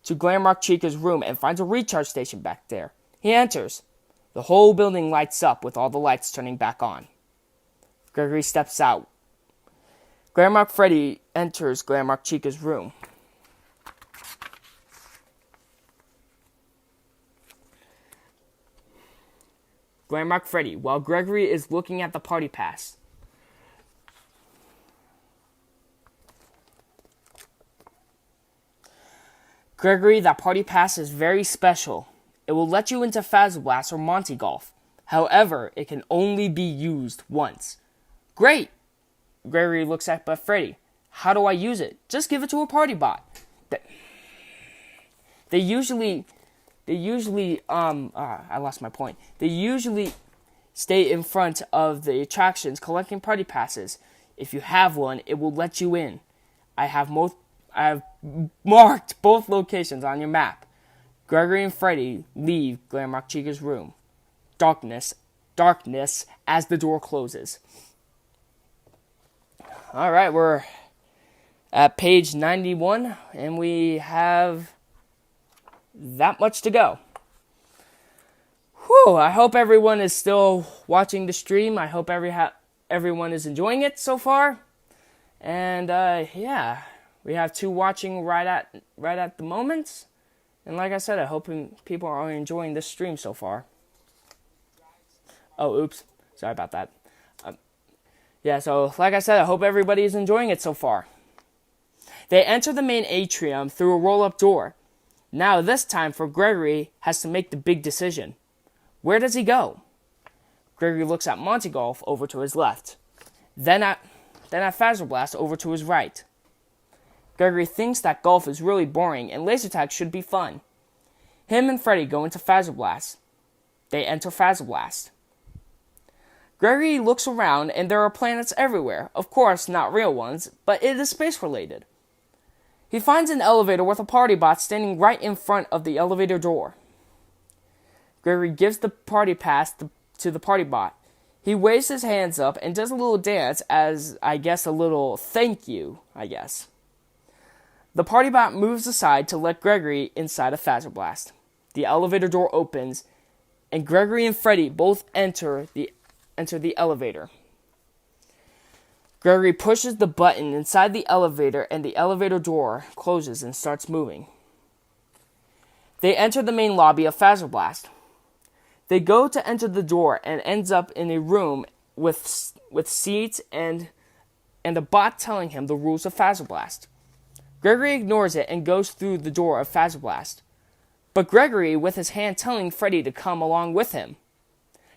to Glamrock Chica's room and finds a recharge station back there. He enters. The whole building lights up with all the lights turning back on. Gregory steps out. Glamrock Freddy enters Glamrock Chica's room. Glamrock Freddy, while Gregory is looking at the party pass. Gregory, that party pass is very special. It will let you into Fazblast or Monty Golf. However, it can only be used once. Great! Gregory looks at Freddy. How do I use it? Just give it to a party bot. They usually I lost my point. They usually stay in front of the attractions collecting party passes. If you have one, it will let you in. I have marked both locations on your map. Gregory and Freddy leave Glamrock Chica's room. Darkness as the door closes. Alright, we're at page 91, and we have that much to go. Whew, I hope everyone is still watching the stream. I hope everyone is enjoying it so far. And yeah, we have 2 watching right at the moment. And like I said, I hope people are enjoying this stream so far. Oh, oops. Sorry about that. Yeah, so like I said, I hope everybody is enjoying it so far. They enter the main atrium through a roll-up door. Now this time for Gregory has to make the big decision. Where does he go? Gregory looks at Monty Golf over to his left. Then at Fazblast over to his right. Gregory thinks that golf is really boring and laser tag should be fun. Him and Freddy go into Fazblast. They enter Fazblast. Gregory looks around and there are planets everywhere. Of course, not real ones, but it is space related. He finds an elevator with a party bot standing right in front of the elevator door. Gregory gives the party pass to the party bot. He waves his hands up and does a little dance as, I guess, a little thank you, I guess. The party bot moves aside to let Gregory inside of Fazblast. The elevator door opens, and Gregory and Freddy both enter the elevator. Gregory pushes the button inside the elevator, and the elevator door closes and starts moving. They enter the main lobby of Fazblast. They go to enter the door and ends up in a room with seats and a bot telling him the rules of Fazblast. Gregory ignores it and goes through the door of Fazblast. But Gregory with his hand telling Freddy to come along with him.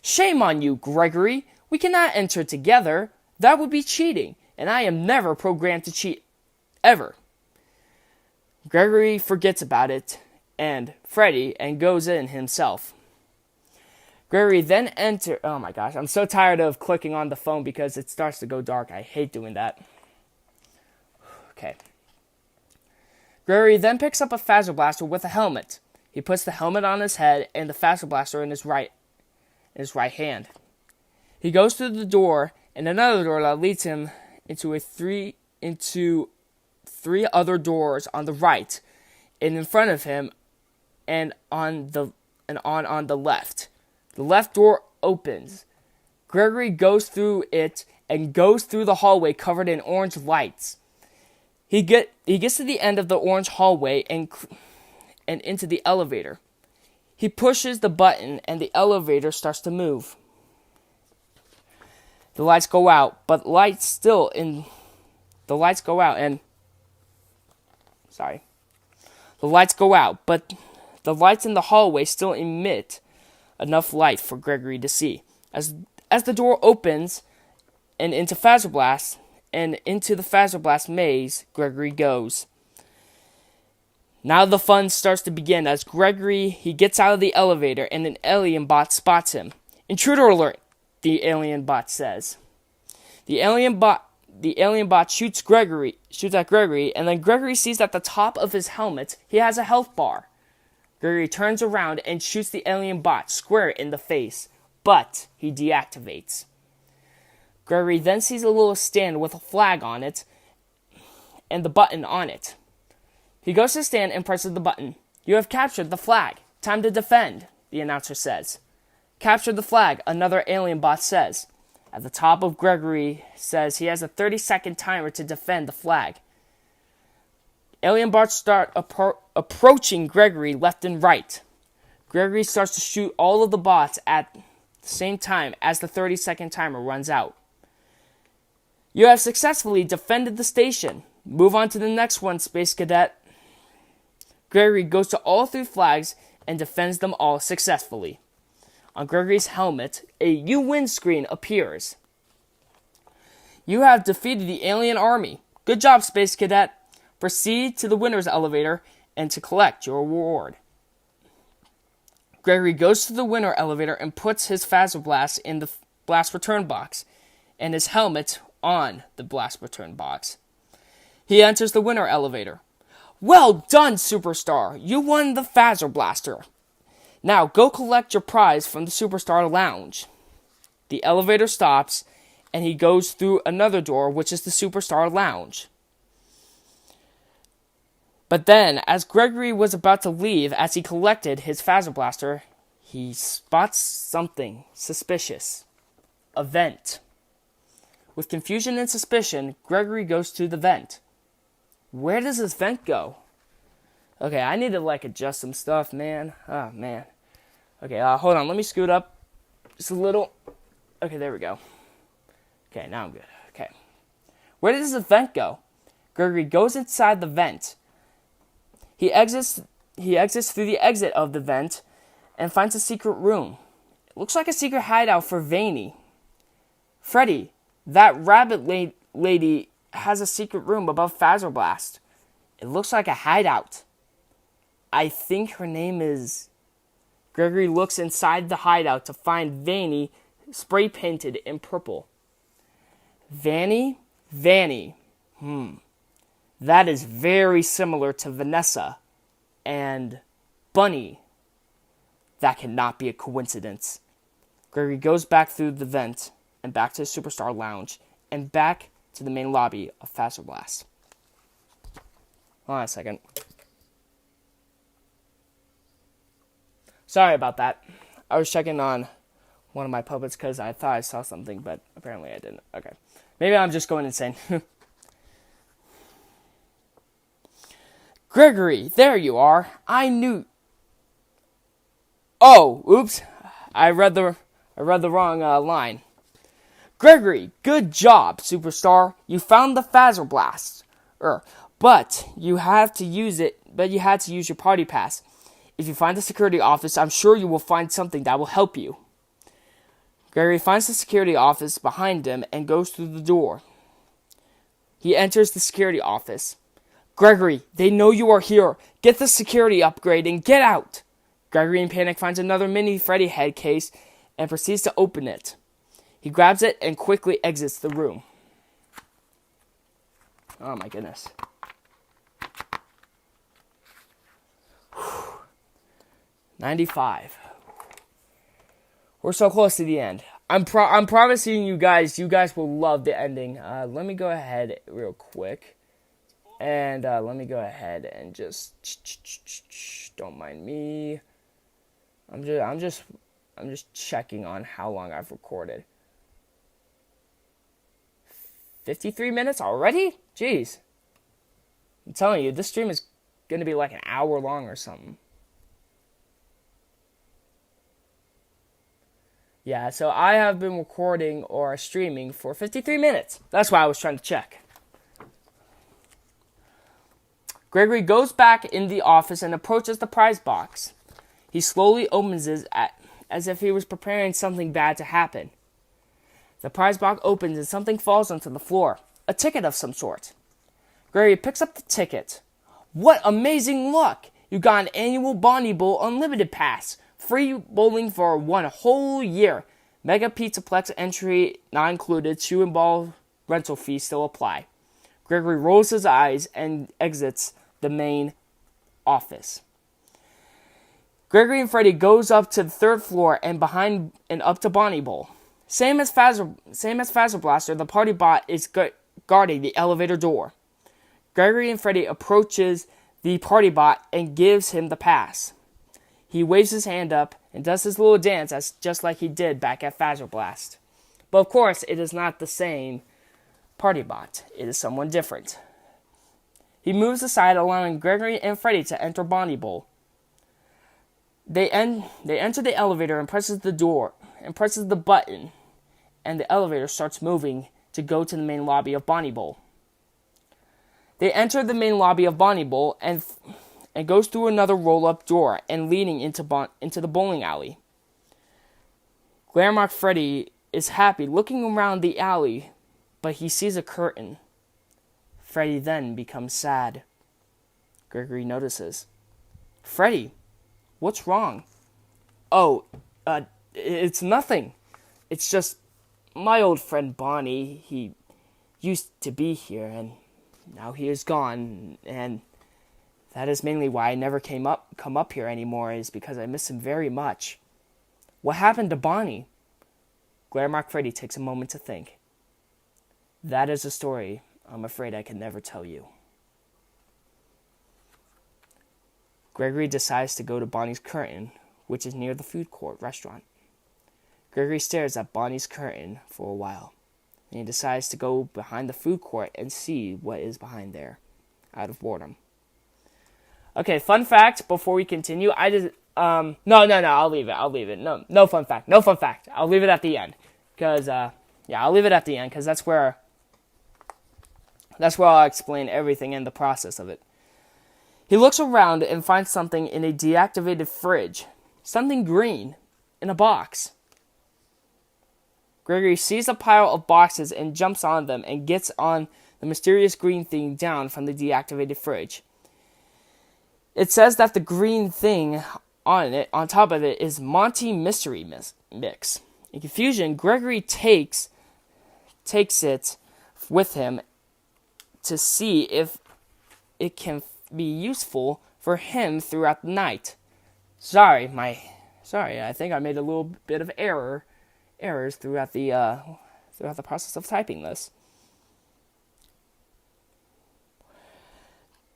Shame on you, Gregory. We cannot enter together. That would be cheating, and I am never programmed to cheat, ever. Gregory forgets about it, and Freddy, and goes in himself. Gregory then enters... Oh my gosh, I'm so tired of clicking on the phone because it starts to go dark. I hate doing that. Okay. Gregory then picks up a Phaser Blaster with a helmet. He puts the helmet on his head and the Phaser Blaster in his right hand. He goes through the door and another door that leads him into three other doors on the right, and in front of him, and on the left. The left door opens. Gregory goes through it and goes through the hallway covered in orange lights. He gets to the end of the orange hallway and into the elevator. He pushes the button and the elevator starts to move. The lights go out, but the lights go out and... Sorry. The lights go out, but the lights in the hallway still emit enough light for Gregory to see. As the door opens and into the Phaserblast maze, Gregory goes. Now the fun starts to begin as Gregory, he gets out of the elevator and an alien bot spots him. Intruder alert, the alien bot says. The alien bot shoots at Gregory, and then Gregory sees at the top of his helmet he has a health bar. Gregory turns around and shoots the alien bot square in the face, but he deactivates. Gregory then sees a little stand with a flag on it and the button on it. He goes to the stand and presses the button. You have captured the flag. Time to defend, the announcer says. Capture the flag, another alien bot says. At the top of Gregory says he has a 30-second timer to defend the flag. Alien bots start approaching Gregory left and right. Gregory starts to shoot all of the bots at the same time as the 30-second timer runs out. You have successfully defended the station. Move on to the next one, Space Cadet. Gregory goes to all 3 flags and defends them all successfully. On Gregory's helmet, a "You Win" screen appears. You have defeated the alien army. Good job, Space Cadet. Proceed to the winner's elevator and to collect your reward. Gregory goes to the winner elevator and puts his Phaserblast in the blast return box and his helmet on the blast return box. He enters the winner elevator. Well done, Superstar! You won the Phaser Blaster. Now go collect your prize from the Superstar Lounge. The elevator stops, and he goes through another door, which is the Superstar Lounge. But then, as Gregory was about to leave, as he collected his Phaser Blaster, he spots something suspicious. A vent. With confusion and suspicion, Gregory goes to the vent. Where does this vent go? Okay, I need to, adjust some stuff, man. Oh, man. Okay, hold on. Let me scoot up just a little. Okay, there we go. Okay, now I'm good. Okay. Where does the vent go? Gregory goes inside the vent. He exits through the exit of the vent and finds a secret room. It looks like a secret hideout for Vanny. Freddy, that rabbit lady has a secret room above Phaserblast. It looks like a hideout. I think her name is... Gregory looks inside the hideout to find Vanny spray painted in purple. Vanny? That is very similar to Vanessa and Bunny. That cannot be a coincidence. Gregory goes back through the vent and back to the Superstar Lounge and back to the main lobby of Phaserblast. Hold on a second. Sorry about that. I was checking on one of my puppets because I thought I saw something, but apparently I didn't. Okay. Maybe I'm just going insane. Gregory, there you are. I knew... Oh, oops. I read the wrong line. Gregory, good job, Superstar. You found the Phaser Blast. But you had to use your party pass. If you find the security office, I'm sure you will find something that will help you. Gregory finds the security office behind him and goes through the door. He enters the security office. Gregory, they know you are here. Get the security upgrade and get out. Gregory in panic finds another mini Freddy head case and proceeds to open it. He grabs it and quickly exits the room. Oh my goodness. 95. We're so close to the end. I'm promising you guys will love the ending. Let me go ahead real quick. And let me go ahead and just don't mind me. I'm just checking on how long I've recorded. 53 minutes already? Jeez. I'm telling you, this stream is going to be like an hour long or something. Yeah, so I have been recording or streaming for 53 minutes. That's why I was trying to check. Gregory goes back in the office and approaches the prize box. He slowly opens it as if he was preparing something bad to happen. The prize box opens and something falls onto the floor. A ticket of some sort. Gregory picks up the ticket. What amazing luck! You got an annual Bonnie Bowl Unlimited Pass. Free bowling for 1 whole year. Mega Pizzaplex entry not included. Shoe and ball rental fees still apply. Gregory rolls his eyes and exits the main office. Gregory and Freddy goes up to the 3rd floor and behind and up to Bonnie Bowl. Same as Phaser Blaster, the party bot is guarding the elevator door. Gregory and Freddy approaches the party bot and gives him the pass. He waves his hand up and does his little dance just like he did back at Phaser Blast. But of course, it is not the same party bot. It is someone different. He moves aside, allowing Gregory and Freddy to enter Bonnie Bowl. They enter the elevator and presses the button, and the elevator starts moving to go to the main lobby of Bonnie Bowl. They enter the main lobby of Bonnie Bowl and goes through another roll-up door and leading into the bowling alley. Glaremark Freddy is happy looking around the alley, but he sees a curtain. Freddy then becomes sad. Gregory notices. Freddy, what's wrong? Oh, it's nothing. It's just my old friend Bonnie. He used to be here, and now he is gone, and that is mainly why I never come up here anymore, is because I miss him very much. What happened to Bonnie? Glaremark Freddy takes a moment to think. That is a story I'm afraid I can never tell you. Gregory decides to go to Bonnie's curtain, which is near the food court restaurant. Gregory stares at Bonnie's curtain for a while, and he decides to go behind the food court and see what is behind there, out of boredom. Okay, fun fact before we continue. No, I'll leave it. No fun fact. I'll leave it at the end. I'll leave it at the end, because that's where I'll explain everything and the process of it. He looks around and finds something in a deactivated fridge. Something green, in a box. Gregory sees a pile of boxes and jumps on them and gets on the mysterious green thing down from the deactivated fridge. It says that the green thing on top of it, is Monty Mystery Mix. In confusion, Gregory takes it with him to see if it can be useful for him throughout the night. Sorry, I think I made a little bit of errors throughout the process of typing this.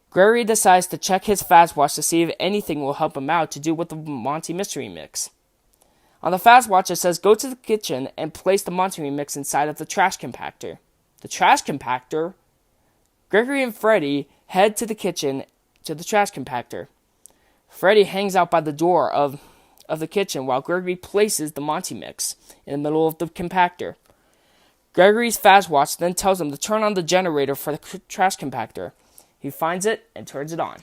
Gregory decides to check his fast watch to see if anything will help him out to do with the Monty Mystery Mix. On the fast watch, it says, go to the kitchen and place the Monty Mix inside of the trash compactor. The trash compactor? Gregory and Freddy head to the kitchen to the trash compactor. Freddy hangs out by the door of the kitchen while Gregory places the Monty Mix in the middle of the compactor. Gregory's fast watch then tells him to turn on the generator for the trash compactor. He finds it and turns it on.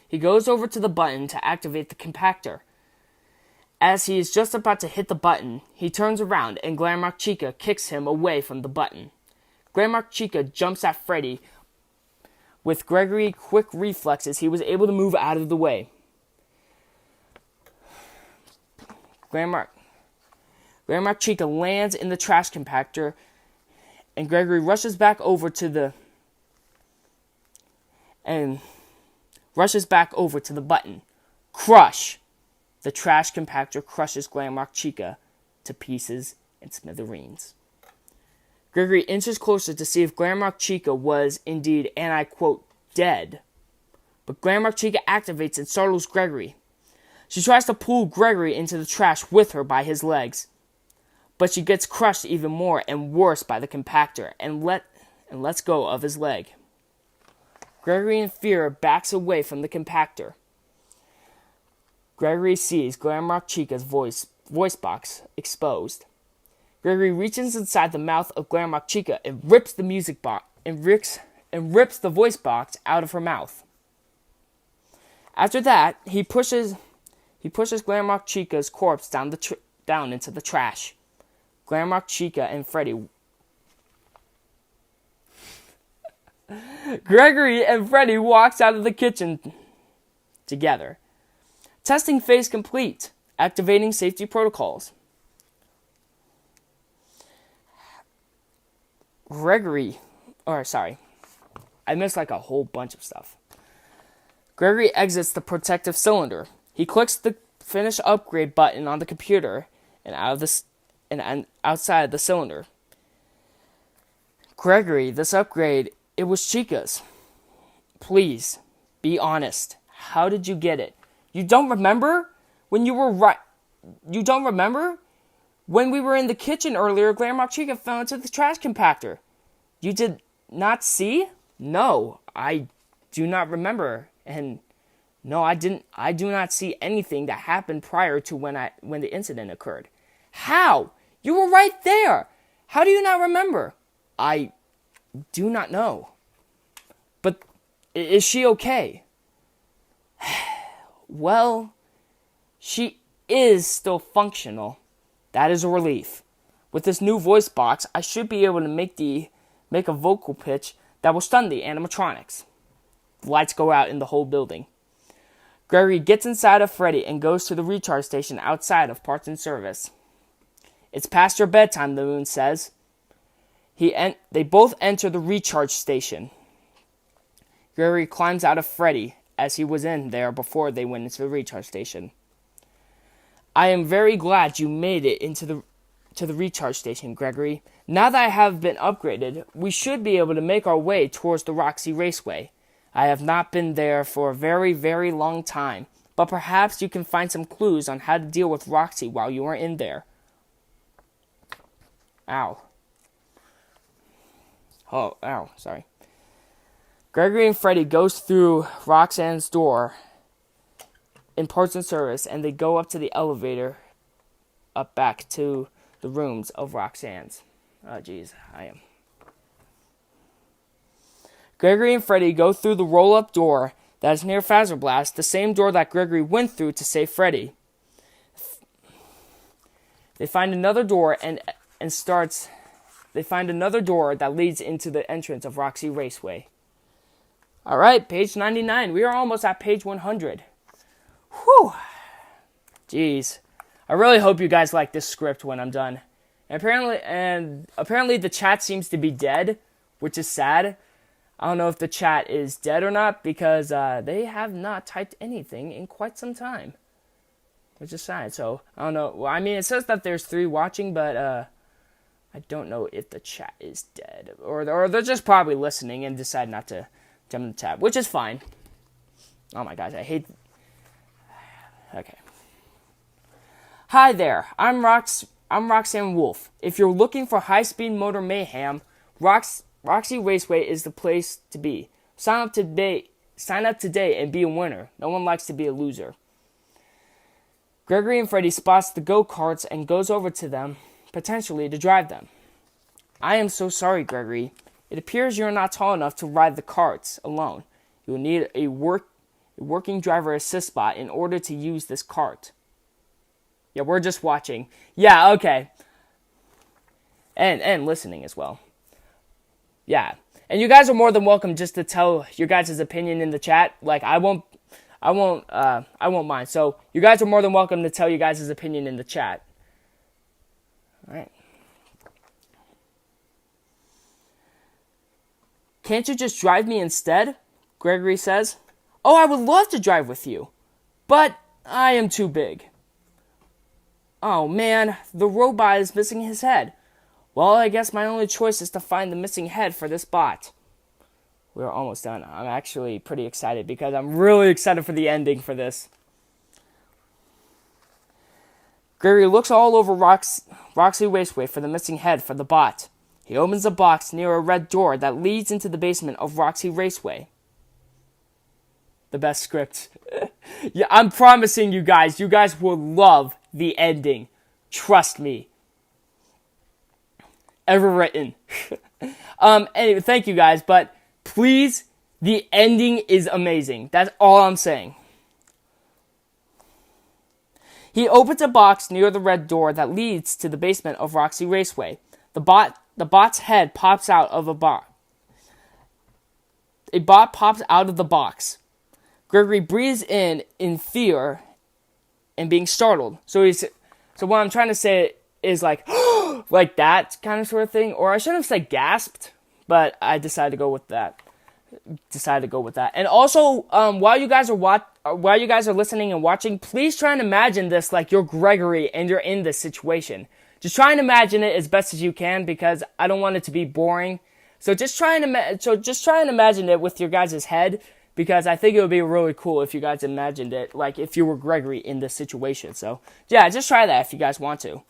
He goes over to the button to activate the compactor. As he is just about to hit the button, he turns around and Glaremark Chica kicks him away from the button. Glaremark Chica jumps at Freddy. With Gregory quick reflexes, he was able to move out of the way. Glaremark Chica lands in the trash compactor, and Gregory rushes back over to the button. Crush! The trash compactor crushes Glaremark Chica to pieces and smithereens. Gregory inches closer to see if Glaremark Chica was indeed, and I quote, dead. But Glaremark Chica activates and startles Gregory. She tries to pull Gregory into the trash with her by his legs. But she gets crushed even more and worse by the compactor and lets go of his leg. Gregory in fear backs away from the compactor. Gregory sees Glaremark Chica's voice box exposed. Gregory reaches inside the mouth of Glaremark Chica and rips the music box and rips the voice box out of her mouth. After that, he pushes Glamrock Chica's corpse down into the trash. Glamrock Chica and Freddy. Gregory and Freddy walks out of the kitchen together. Testing phase complete. Activating safety protocols. I missed like a whole bunch of stuff. Gregory exits the protective cylinder. He clicks the finish upgrade button on the computer and outside of the cylinder. Gregory, this upgrade, it was Chica's. Please, be honest. How did you get it? You don't remember? You don't remember? When we were in the kitchen earlier, Glamrock Chica fell into the trash compactor. You did not see? No, I do not remember. And no, I didn't. I do not see anything that happened prior to when the incident occurred. How? You were right there. How do you not remember? I do not know. But is she okay? Well, she is still functional. That is a relief. With this new voice box, I should be able to make a vocal pitch that will stun the animatronics. The lights go out in the whole building. Gregory gets inside of Freddy and goes to the recharge station outside of Parts and Service. It's past your bedtime, the moon says. They both enter the recharge station. Gregory climbs out of Freddy, as he was in there before they went into the recharge station. I am very glad you made it into the recharge station, Gregory. Now that I have been upgraded, we should be able to make our way towards the Roxy Raceway. I have not been there for a very, very long time, but perhaps you can find some clues on how to deal with Roxy while you are in there. Ow. Oh, ow, sorry. Gregory and Freddy goes through Roxanne's door in Parts and Service, and they go up to the elevator up back to the rooms of Roxanne's. Oh, jeez, Gregory and Freddy go through the roll-up door that is near Fazerblast, the same door that Gregory went through to save Freddy. They find another door They find another door that leads into the entrance of Roxy Raceway. Alright, page 99. We are almost at page 100. Whew. Jeez. I really hope you guys like this script when I'm done. And apparently the chat seems to be dead, which is sad. I don't know if the chat is dead or not, because they have not typed anything in quite some time. Which is sad, so I don't know. Well, I mean, it says that there's 3 watching, but I don't know if the chat is dead. Or they're just probably listening and decide not to jump in the chat, which is fine. Oh my gosh, I hate... Okay. Hi there, I'm Roxanne Wolf. If you're looking for high-speed motor mayhem, Roxy Raceway is the place to be. Sign up today and be a winner. No one likes to be a loser. Gregory and Freddy spots the go-karts and goes over to them, potentially to drive them. I am so sorry, Gregory. It appears you're not tall enough to ride the carts alone. You will need a working driver assist spot in order to use this cart. Yeah, we're just watching. Yeah, okay. And listening as well. Yeah. And you guys are more than welcome just to tell your guys' opinion in the chat. Like, I won't mind. So, you guys are more than welcome to tell you guys' opinion in the chat. Alright. Can't you just drive me instead? Gregory says. Oh, I would love to drive with you. But I am too big. Oh man, the robot is missing his head. Well, I guess my only choice is to find the missing head for this bot. We're almost done. I'm actually pretty excited because I'm really excited for the ending for this. Gregory looks all over Roxy Raceway for the missing head for the bot. He opens a box near a red door that leads into the basement of Roxy Raceway. The best script. Yeah, I'm promising you guys will love the ending. Trust me. Ever written. Anyway, thank you guys, but please, the ending is amazing. That's all I'm saying. He opens a box near the red door that leads to the basement of Roxy Raceway. The bot's head pops out of a box. A bot pops out of the box. Gregory breathes in fear and being startled. So what I'm trying to say is like, like that kind of sort of thing. Or I shouldn't have said gasped, but I decided to go with that. And also, while you guys are listening and watching, please try and imagine this like you're Gregory and you're in this situation. Just try and imagine it as best as you can, because I don't want it to be boring. So just try and imagine it with your guys' head, because I think it would be really cool if you guys imagined it like if you were Gregory in this situation. So yeah, just try that if you guys want to.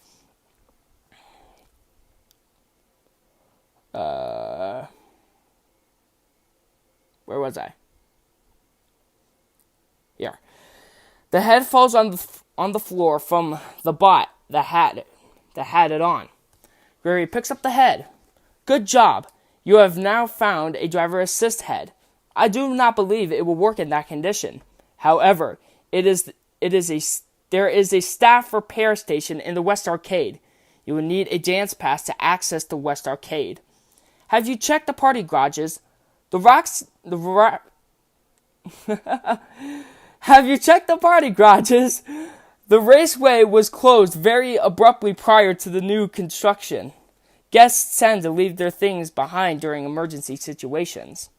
Where was I? Here. The head falls on the floor from the bot that had it on. Gregory picks up the head. Good job. You have now found a driver assist head. I do not believe it will work in that condition. However, there is a staff repair station in the West Arcade. You will need a dance pass to access the West Arcade. Have you checked the party garages? Have you checked the party garages? The raceway was closed very abruptly prior to the new construction. Guests tend to leave their things behind during emergency situations.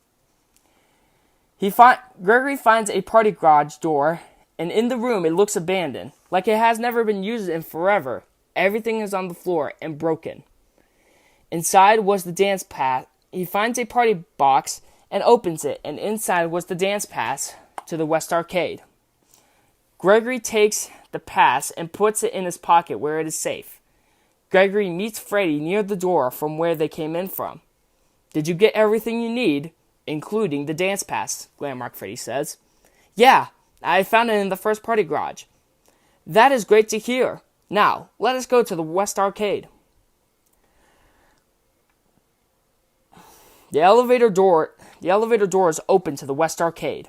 Gregory finds a party garage door, and in the room it looks abandoned, like it has never been used in forever. Everything is on the floor and broken. Inside was the dance pass. He finds a party box and opens it, and inside was the dance pass to the West Arcade. Gregory takes the pass and puts it in his pocket where it is safe. Gregory meets Freddy near the door from where they came in from. Did you get everything you need, including the dance pass? Glamrock Freddy says. Yeah, I found it in the first party garage. That is great to hear. Now, let us go to the West Arcade. The elevator door is open to the West Arcade.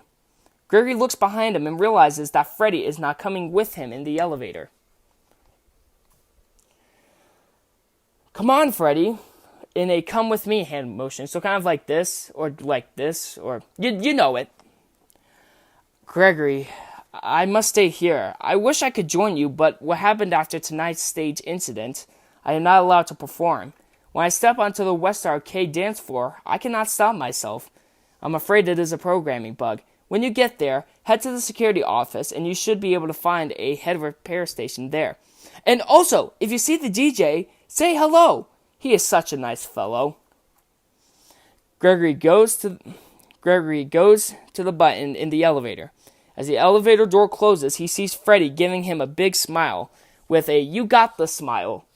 Gregory looks behind him and realizes that Freddy is not coming with him in the elevator. Come on, Freddy, in a come with me hand motion. So kind of like this, or you know it. Gregory, I must stay here. I wish I could join you, but what happened after tonight's stage incident, I am not allowed to perform. When I step onto the West Arcade dance floor, I cannot stop myself. I'm afraid it is a programming bug. When you get there, head to the security office, and you should be able to find a head repair station there. And also, if you see the DJ, say hello. He is such a nice fellow. Gregory goes to the button in the elevator. As the elevator door closes, he sees Freddy giving him a big smile with a "You got this" smile.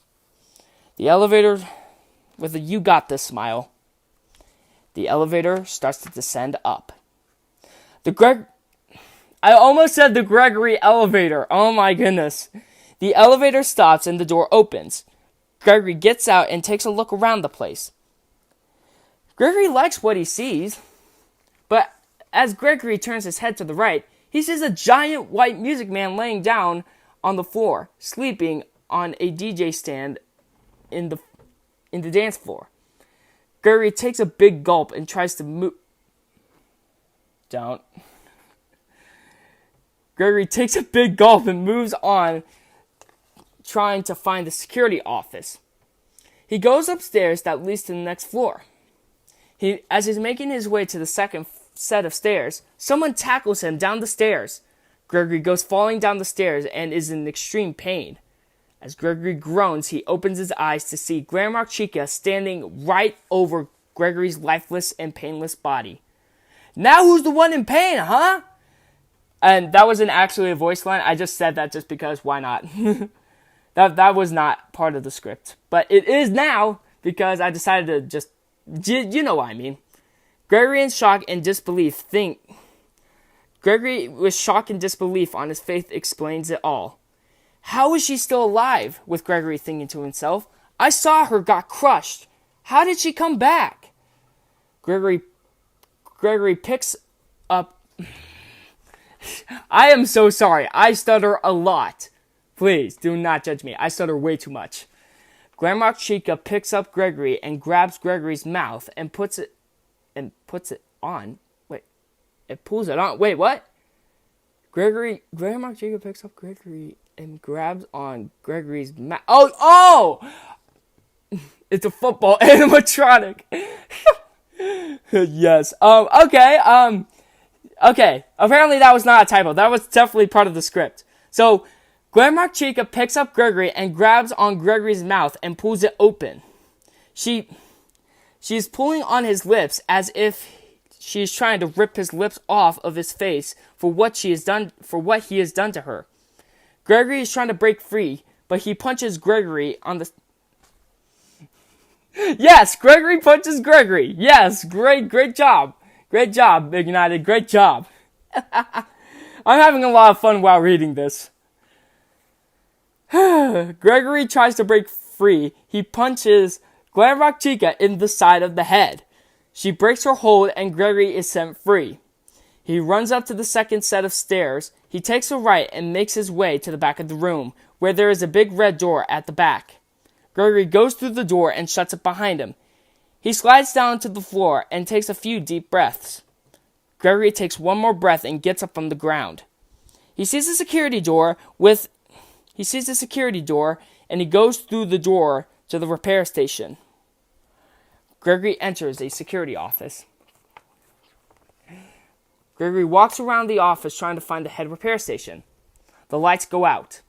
The elevator starts to descend up. I almost said the Gregory elevator. Oh my goodness. The elevator stops and the door opens. Gregory gets out and takes a look around the place. Gregory likes what he sees, but as Gregory turns his head to the right, he sees a giant white music man laying down on the floor, sleeping on a DJ stand in the dance floor. Gregory takes a big gulp and tries to move. Gregory takes a big gulp and moves on, trying to find the security office. He goes upstairs that leads to the next floor. As he's making his way to the second set of stairs, someone tackles him down the stairs. Gregory goes falling down the stairs and is in extreme pain. As Gregory groans, he opens his eyes to see Grandma Chica standing right over Gregory's lifeless and painless body. Now who's the one in pain, huh? And that wasn't actually a voice line. I just said that just because, why not? That was not part of the script. But it is now, because I decided to just, you know what I mean. Gregory was shock and disbelief on his face explains it all. How is she still alive? With Gregory thinking to himself. I saw her got crushed. How did she come back? Gregory Gregory picks up... I am so sorry. I stutter a lot. Please, do not judge me. I stutter way too much. Grandma Chica picks up Gregory and grabs Gregory's mouth and puts it on. Wait, it pulls it on. Wait, what? Grandma Chica picks up Gregory and grabs on Gregory's mouth. Oh! It's a football animatronic. Yes. Okay. Apparently that was not a typo. That was definitely part of the script. So, Grandma Chica picks up Gregory and grabs on Gregory's mouth and pulls it open. She's pulling on his lips as if she is trying to rip his lips off of his face for what he has done to her. Gregory is trying to break free, but he punches Gregory on the... Yes, Gregory punches Gregory. Yes, great job. Great job, Big United. Great job. I'm having a lot of fun while reading this. Gregory tries to break free. He punches Grandma Chica in the side of the head. She breaks her hold and Gregory is sent free. He runs up to the second set of stairs. He takes a right and makes his way to the back of the room, where there is a big red door at the back. Gregory goes through the door and shuts it behind him. He slides down to the floor and takes a few deep breaths. Gregory takes one more breath and gets up from the ground. He sees the security door and he goes through the door to the repair station. Gregory enters a security office. Gregory walks around the office trying to find the head repair station. The lights go out.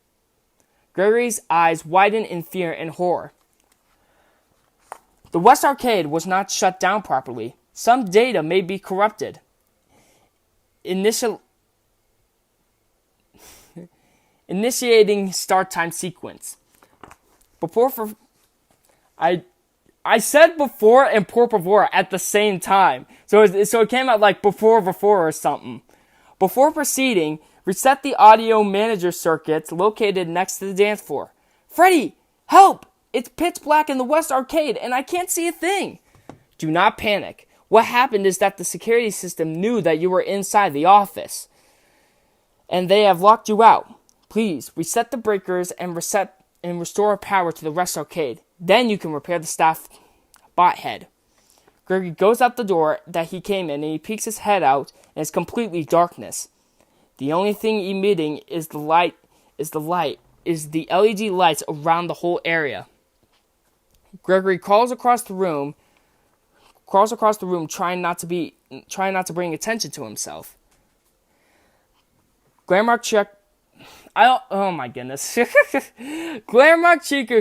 Gregory's eyes widen in fear and horror. The West Arcade was not shut down properly. Some data may be corrupted. Initiating start time sequence. I said before and por favor at the same time. So it came out like before or something. Before proceeding, reset the audio manager circuits located next to the dance floor. Freddy, help! It's pitch black in the West Arcade and I can't see a thing. Do not panic. What happened is that the security system knew that you were inside the office, and they have locked you out. Please reset the breakers and restore power to the West Arcade. Then you can repair the staff bot head. Gregory goes out the door that he came in and he peeks his head out and it's completely darkness. The only thing emitting is the LED lights around the whole area. Gregory crawls across the room, trying not to bring attention to himself. Grandma Chica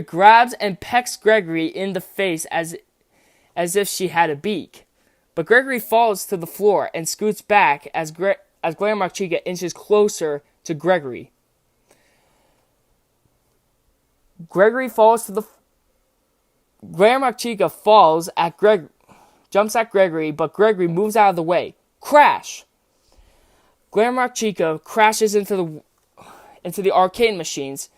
grabs and pecks Gregory in the face as if she had a beak. But Gregory falls to the floor and scoots back as Grandma Chica inches closer to Gregory. Grandma Chica jumps at Gregory, but Gregory moves out of the way. Crash! Grandma Chica crashes into the arcade machines,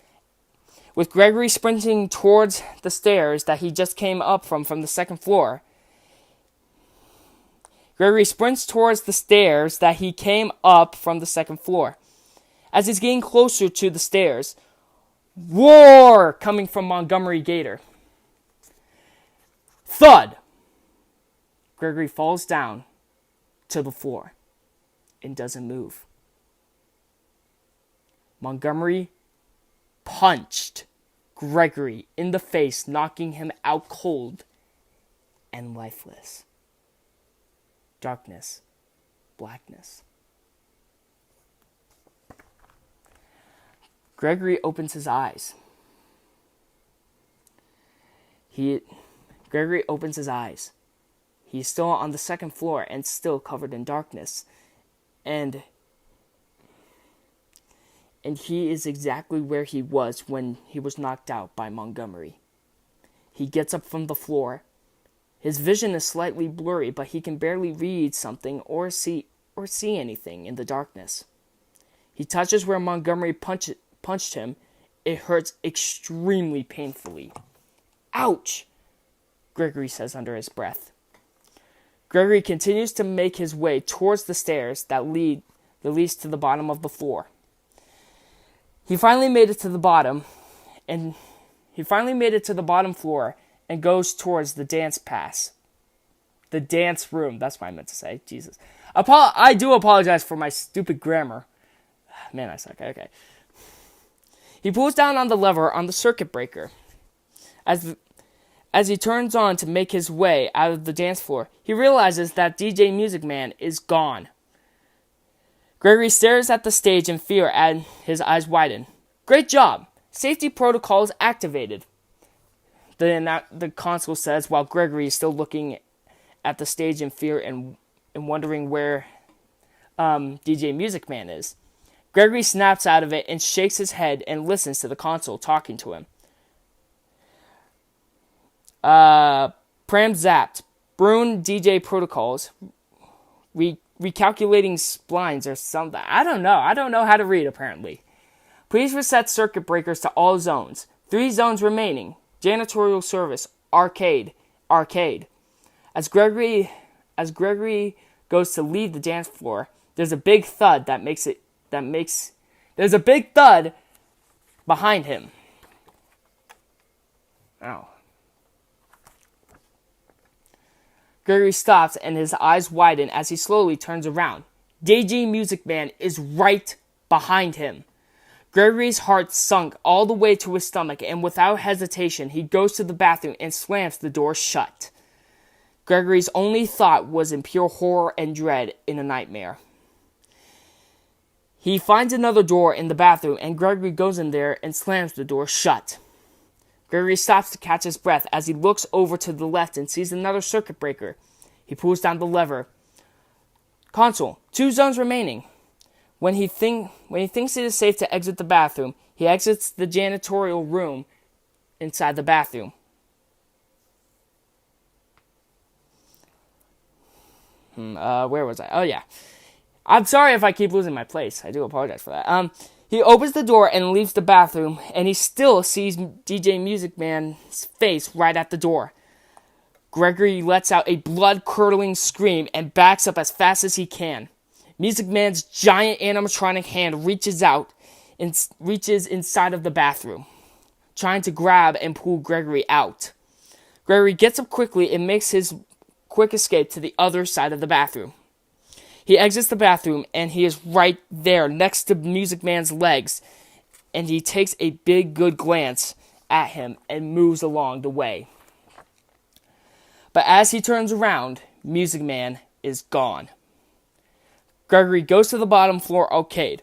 with Gregory sprinting towards the stairs that he just came up from the second floor. Gregory sprints towards the stairs that he came up from the second floor. As he's getting closer to the stairs, roar coming from Montgomery Gator. Thud! Gregory falls down to the floor and doesn't move. Montgomery punched Gregory in the face, knocking him out cold and lifeless. Darkness, blackness. Gregory opens his eyes. Gregory opens his eyes. He's still on the second floor and still covered in darkness. And he is exactly where he was when he was knocked out by Montgomery. He gets up from the floor. His vision is slightly blurry, but he can barely read something or see anything in the darkness. He touches where Montgomery punched him. It hurts extremely painfully. Ouch! Gregory says under his breath. Gregory continues to make his way towards the stairs that leads to the bottom of the floor. He finally made it to the bottom, and he finally made it to the bottom floor and goes towards the dance pass. The dance room. That's what I meant to say. Jesus. I do apologize for my stupid grammar. Man, I suck. Okay. He pulls down on the lever on the circuit breaker. As he turns on to make his way out of the dance floor, he realizes that DJ Music Man is gone. Gregory stares at the stage in fear and his eyes widen. Great job! Safety protocols activated. The console says while Gregory is still looking at the stage in fear and wondering where DJ Music Man is. Gregory snaps out of it and shakes his head and listens to the console talking to him. Pram zapped. Brune DJ protocols. Recalculating splines or something. I don't know. I don't know how to read, apparently. Please reset circuit breakers to all zones. 3 zones remaining. Janitorial service. Arcade. As Gregory goes to leave the dance floor, there's a big thud there's a big thud behind him. Ow. Gregory stops and his eyes widen as he slowly turns around. DJ Music Man is right behind him. Gregory's heart sunk all the way to his stomach, and without hesitation, he goes to the bathroom and slams the door shut. Gregory's only thought was in pure horror and dread in a nightmare. He finds another door in the bathroom, and Gregory goes in there and slams the door shut. Gregory stops to catch his breath as he looks over to the left and sees another circuit breaker. He pulls down the lever. Console, 2 zones remaining. When he thinks it is safe to exit the bathroom, he exits the janitorial room inside the bathroom. Where was I? Oh, yeah. I'm sorry if I keep losing my place. I do apologize for that. He opens the door and leaves the bathroom, and he still sees DJ Music Man's face right at the door. Gregory lets out a blood-curdling scream and backs up as fast as he can. Music Man's giant animatronic hand reaches out and reaches inside of the bathroom, trying to grab and pull Gregory out. Gregory gets up quickly and makes his quick escape to the other side of the bathroom. He exits the bathroom, and he is right there next to Music Man's legs, and he takes a big good glance at him and moves along the way. But as he turns around, Music Man is gone. Gregory goes to the bottom floor arcade.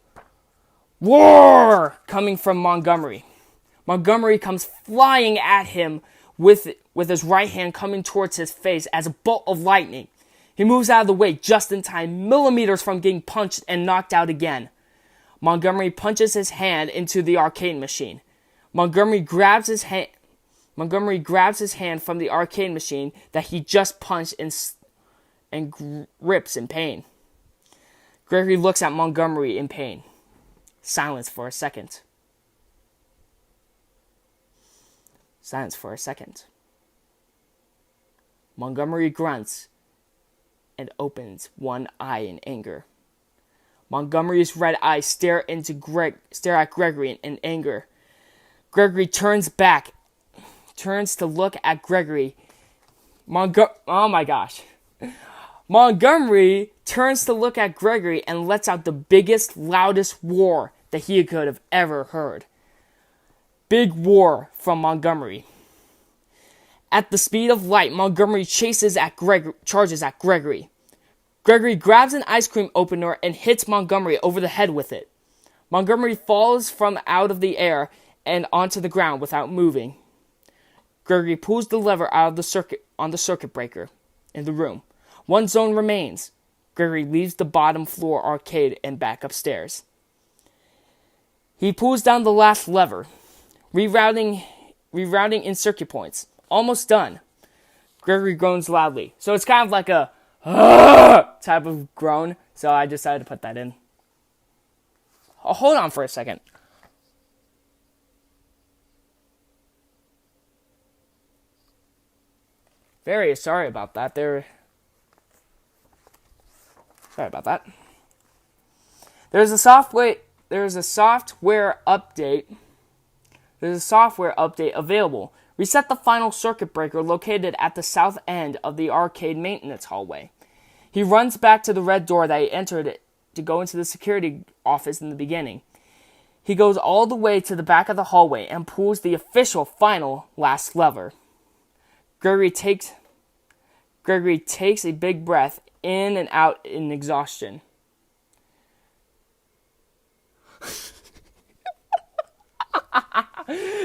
Roar! Coming from Montgomery. Montgomery comes flying at him with his right hand coming towards his face as a bolt of lightning. He moves out of the way just in time, millimeters from getting punched and knocked out again. Montgomery punches his hand into the arcade machine. Montgomery grabs his hand from the arcade machine that he just punched and grips in pain. Gregory looks at Montgomery in pain. Silence for a second. Montgomery grunts and opens one eye in anger. Montgomery's red eyes stare at Gregory in anger. Gregory turns to look at Gregory. Oh my gosh. Montgomery turns to look at Gregory and lets out the biggest, loudest roar that he could have ever heard. Big roar from Montgomery. At the speed of light, Montgomery charges at Gregory. Gregory grabs an ice cream opener and hits Montgomery over the head with it. Montgomery falls from out of the air and onto the ground without moving. Gregory pulls the lever out of the circuit breaker in the room. 1 zone remains. Gregory leaves the bottom floor arcade and back upstairs. He pulls down the last lever, rerouting in circuit points. Almost done. Gregory groans loudly. So it's kind of like a type of groan. So I decided to put that in. Oh, hold on for a second. Very sorry about that. Sorry about that. There's a software update available. Reset the final circuit breaker located at the south end of the arcade maintenance hallway. He runs back to the red door that he entered to go into the security office in the beginning. He goes all the way to the back of the hallway and pulls the official final last lever. Gregory takes a big breath in and out in exhaustion.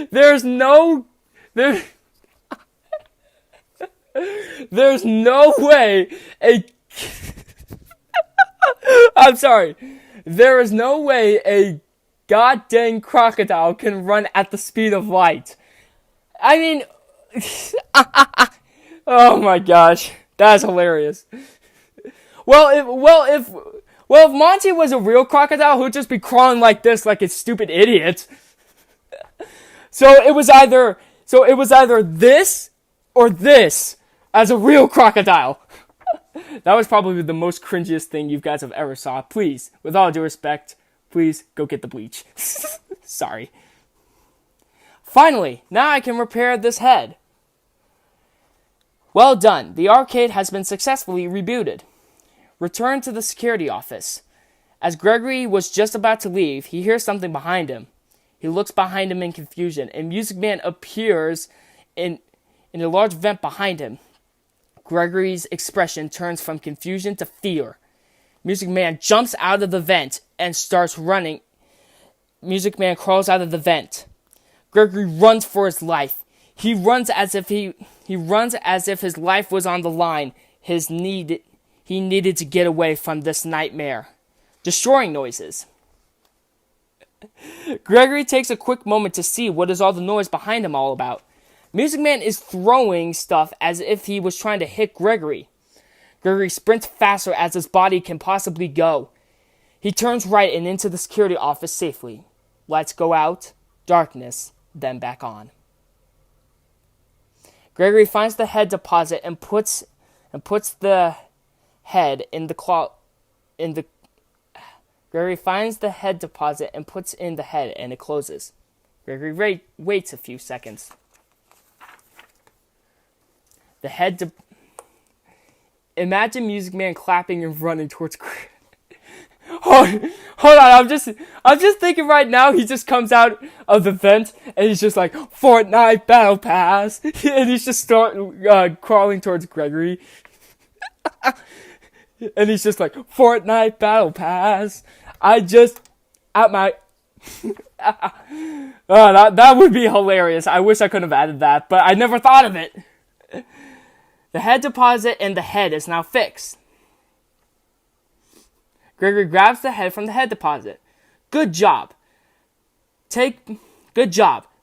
There's no way I'm sorry. There is no way a goddamn crocodile can run at the speed of light. I mean, oh my gosh, that's hilarious. If Monty was a real crocodile, he'd just be crawling like this, like a stupid idiot. So it was either this or this as a real crocodile. That was probably the most cringiest thing you guys have ever saw. Please, with all due respect, please go get the bleach. Sorry. Finally, now I can repair this head. Well done. The arcade has been successfully rebooted. Return to the security office. As Gregory was just about to leave, he hears something behind him. He looks behind him in confusion, and Music Man appears in a large vent behind him. Gregory's expression turns from confusion to fear. Music Man jumps out of the vent and starts running. Music Man crawls out of the vent. Gregory runs for his life. He runs as if his life was on the line. He needed to get away from this nightmare. Destroying noises. Gregory takes a quick moment to see what is all the noise behind him all about. Music Man is throwing stuff as if he was trying to hit Gregory. Gregory sprints faster as his body can possibly go. He turns right and into the security office safely. Lights go out, darkness, then back on. Gregory finds the head deposit and puts the head in the Gregory finds the head deposit and puts in the head, and it closes. Gregory waits a few seconds. Imagine Music Man clapping and running towards Hold on, I'm just thinking right now he just comes out of the vent and he's just like, Fortnite Battle Pass, and he's just crawling towards Gregory. And he's just like, Fortnite Battle Pass. That would be hilarious. I wish I could have added that, but I never thought of it. The head deposit and the head is now fixed. Gregory grabs the head from the head deposit. Good job.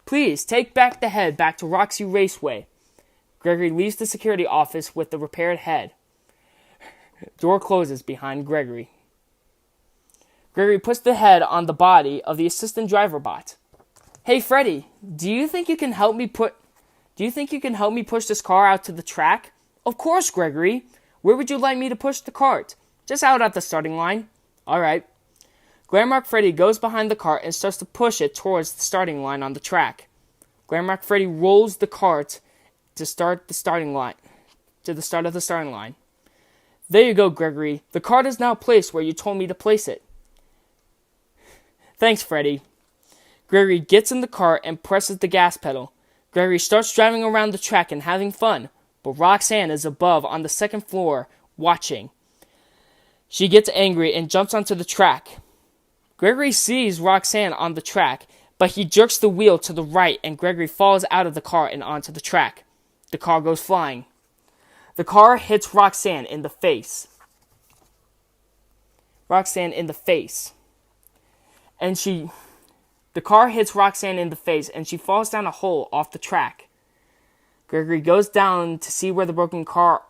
Please take back the head back to Roxy Raceway. Gregory leaves the security office with the repaired head. Door closes behind Gregory. Gregory puts the head on the body of the assistant driver bot. Hey Freddy, do you think you can help me push this car out to the track? Of course, Gregory. Where would you like me to push the cart? Just out at the starting line. Alright. Glamrock Freddy goes behind the cart and starts to push it towards the starting line on the track. Glamrock Freddy rolls the cart to the start of the starting line. There you go, Gregory. The cart is now placed where you told me to place it. Thanks, Freddy. Gregory gets in the cart and presses the gas pedal. Gregory starts driving around the track and having fun, but Roxanne is above on the second floor, watching. She gets angry and jumps onto the track. Gregory sees Roxanne on the track, but he jerks the wheel to the right and Gregory falls out of the car and onto the track. The car goes flying. The car hits Roxanne in the face. The car hits Roxanne in the face and she falls down a hole off the track. Gregory goes down to see where the broken car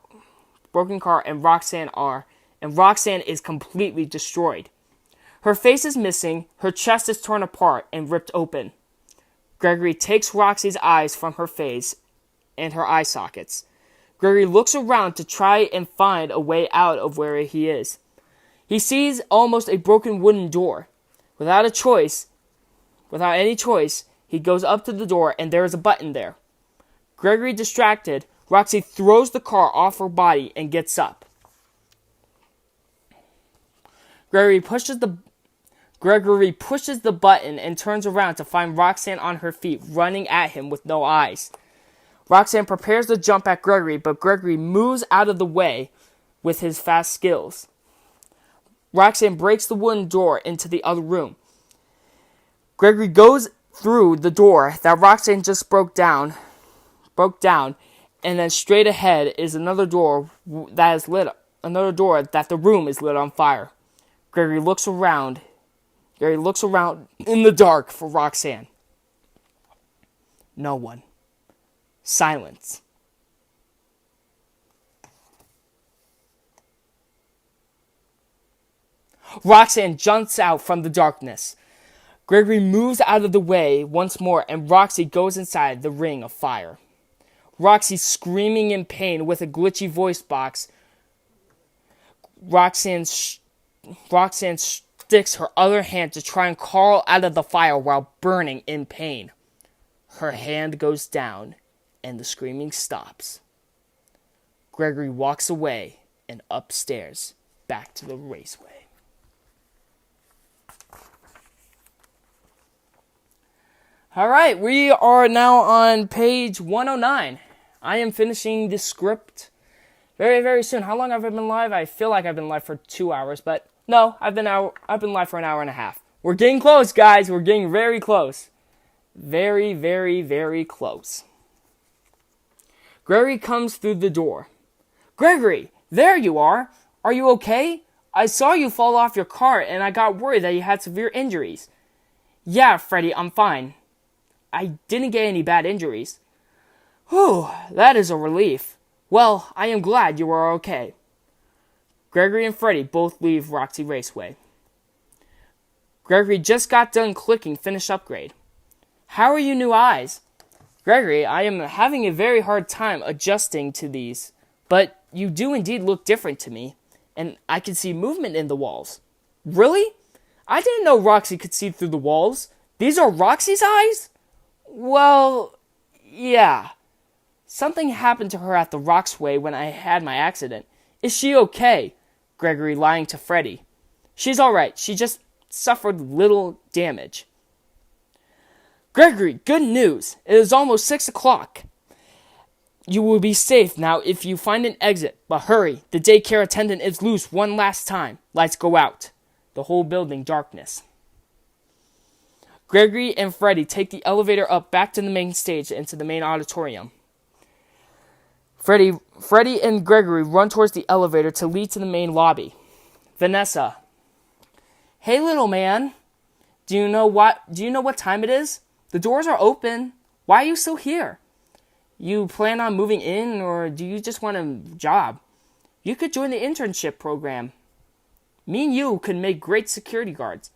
and Roxanne are, and Roxanne is completely destroyed. Her face is missing, her chest is torn apart and ripped open. Gregory takes Roxy's eyes from her face and her eye sockets. Gregory looks around to try and find a way out of where he is. He sees almost a broken wooden door. Without any choice, he goes up to the door and there is a button there. Gregory distracted, Roxy throws the car off her body and gets up. Gregory pushes the button and turns around to find Roxanne on her feet, running at him with no eyes. Roxanne prepares to jump at Gregory, but Gregory moves out of the way with his fast skills. Roxanne breaks the wooden door into the other room. Gregory goes through the door that Roxanne just broke down, and then straight ahead is another door that the room is lit on fire. Gregory looks around in the dark for Roxanne. No one. Silence. Roxanne jumps out from the darkness. Gregory moves out of the way once more, and Roxy goes inside the ring of fire. Roxy screaming in pain with a glitchy voice box. Roxanne sticks her other hand to try and crawl out of the fire while burning in pain. Her hand goes down, and the screaming stops. Gregory walks away and upstairs, back to the raceway. All right, we are now on page 109. I am finishing this script very, very soon. How long have I been live? I feel like I've been live for 2 hours, but no, I've been live for an hour and a half. We're getting close, guys. We're getting very close. Very, very, very close. Gregory comes through the door. Gregory, there you are. Are you okay? I saw you fall off your car, and I got worried that you had severe injuries. Yeah, Freddy, I'm fine. I didn't get any bad injuries. Whew, that is a relief. Well, I am glad you are okay. Gregory and Freddy both leave Roxy Raceway. Gregory just got done clicking Finish Upgrade. How are your new eyes? Gregory, I am having a very hard time adjusting to these, but you do indeed look different to me, and I can see movement in the walls. Really? I didn't know Roxy could see through the walls. These are Roxy's eyes? Well, yeah. Something happened to her at the Roxway when I had my accident. Is she okay? Gregory lying to Freddy. She's alright. She just suffered little damage. Gregory, good news. It is almost 6 o'clock. You will be safe now if you find an exit. But hurry, the daycare attendant is loose one last time. Lights go out. The whole building darkness. Gregory and Freddy take the elevator up back to the main stage into the main auditorium. Freddy and Gregory run towards the elevator to lead to the main lobby. Vanessa. Hey, little man. Do you know what time it is? The doors are open. Why are you still here? You plan on moving in, or do you just want a job? You could join the internship program. Me and you could make great security guards.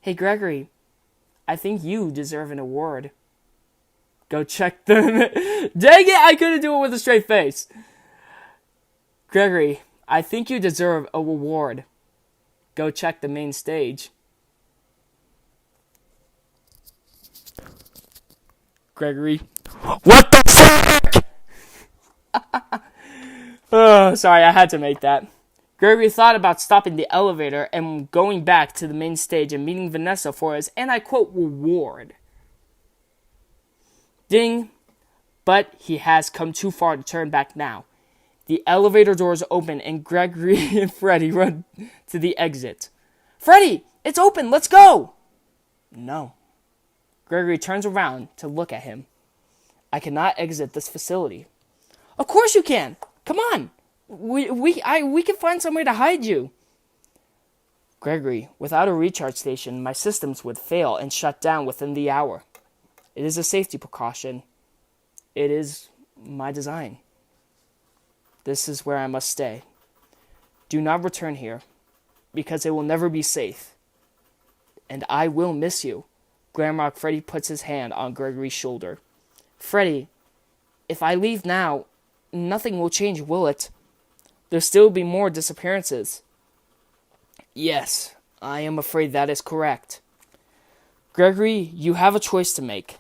Hey, Gregory, I think you deserve an award. Go check them. Dang it, I couldn't do it with a straight face. Gregory, I think you deserve a reward. Go check the main stage. Gregory, what the fuck? Oh, sorry, I had to make that. Gregory thought about stopping the elevator and going back to the main stage and meeting Vanessa for his, and I quote, reward. Ding. But he has come too far to turn back now. The elevator doors open and Gregory and Freddy run to the exit. Freddy, it's open, let's go! No. Gregory turns around to look at him. I cannot exit this facility. Of course you can! Come on! We can find somewhere to hide you. Gregory, without a recharge station, my systems would fail and shut down within the hour. It is a safety precaution. It is my design. This is where I must stay. Do not return here, because it will never be safe. And I will miss you. Glamrock Freddy puts his hand on Gregory's shoulder. Freddy, if I leave now, nothing will change, will it? There'll still be more disappearances. Yes, I am afraid that is correct. Gregory, you have a choice to make.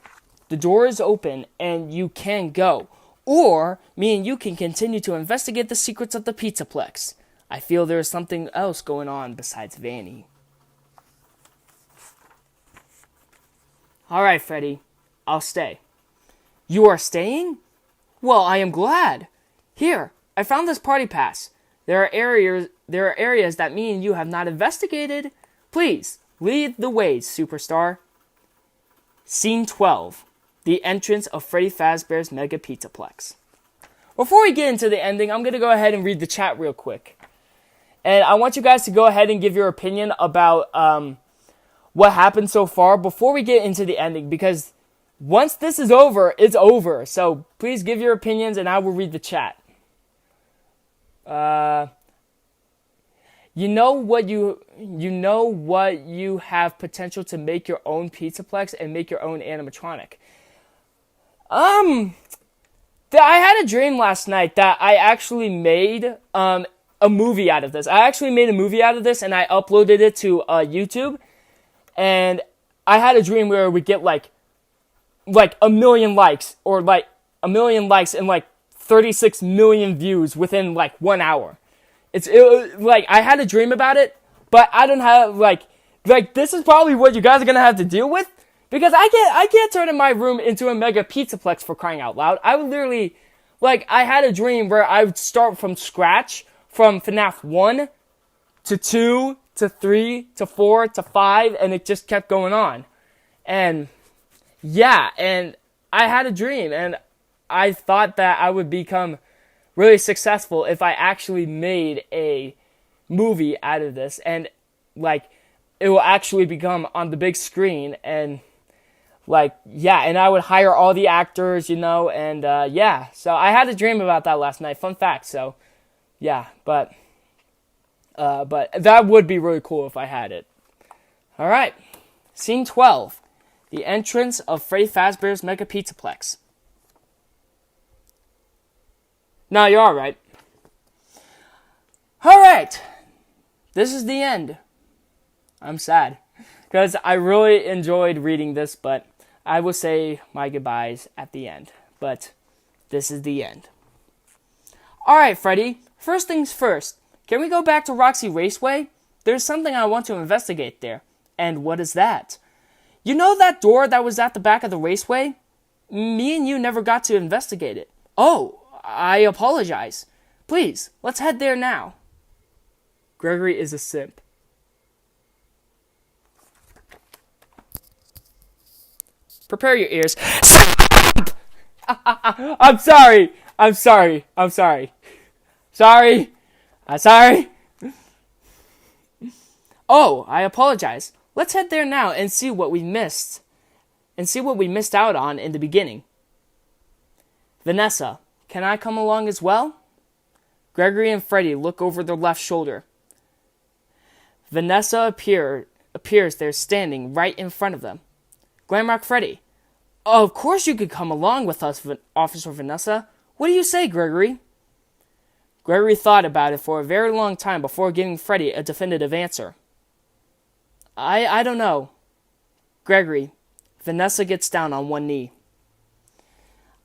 The door is open and you can go. Or me and you can continue to investigate the secrets of the Pizzaplex. I feel there is something else going on besides Vanny. Alright, Freddy. I'll stay. You are staying? Well, I am glad. Here, I found this party pass. There are areas that me and you have not investigated. Please, lead the way, superstar. Scene 12. The entrance of Freddy Fazbear's Mega Pizzaplex. Before we get into the ending, I'm going to go ahead and read the chat real quick. And I want you guys to go ahead and give your opinion about what happened so far before we get into the ending. Because once this is over, it's over. So please give your opinions and I will read the chat. You know what you have potential to make your own Pizzaplex and make your own animatronic. I had a dream last night that I actually made a movie out of this. I actually made a movie out of this and I uploaded it to YouTube. And I had a dream where we get like 1 million likes or like 1 million likes and like 36 million views within like 1 hour. I had a dream about it, but I don't have like this is probably what you guys are gonna have to deal with because I can't turn in my room into a mega pizzaplex for crying out loud. I would literally I had a dream where I would start from scratch from FNAF 1 to 2 to 3 to 4 to 5 and it just kept going on. And yeah, and I had a dream and I thought that I would become really successful if I actually made a movie out of this and it will actually become on the big screen and and I would hire all the actors, and so I had a dream about that last night. Fun fact. So yeah, but that would be really cool if I had it. All right. Scene 12. The entrance of Freddy Fazbear's Mega Pizzaplex. No, you're alright. Alright. This is the end. I'm sad. Because I really enjoyed reading this, but I will say my goodbyes at the end. But this is the end. Alright, Freddy. First things first. Can we go back to Roxy Raceway? There's something I want to investigate there. And what is that? You know that door that was at the back of the raceway? Me and you never got to investigate it. Oh, I apologize. Please, let's head there now. Gregory is a simp. Prepare your ears. I'm sorry. Sorry. Oh, I apologize. Let's head there now and see what we missed. And see what we missed out on in the beginning. Vanessa, can I come along as well? Gregory and Freddy look over their left shoulder. Vanessa appears there standing right in front of them. Glamrock Freddy. Oh, of course you could come along with us, Officer Vanessa. What do you say, Gregory? Gregory thought about it for a very long time before giving Freddy a definitive answer. I don't know. Gregory. Vanessa gets down on one knee.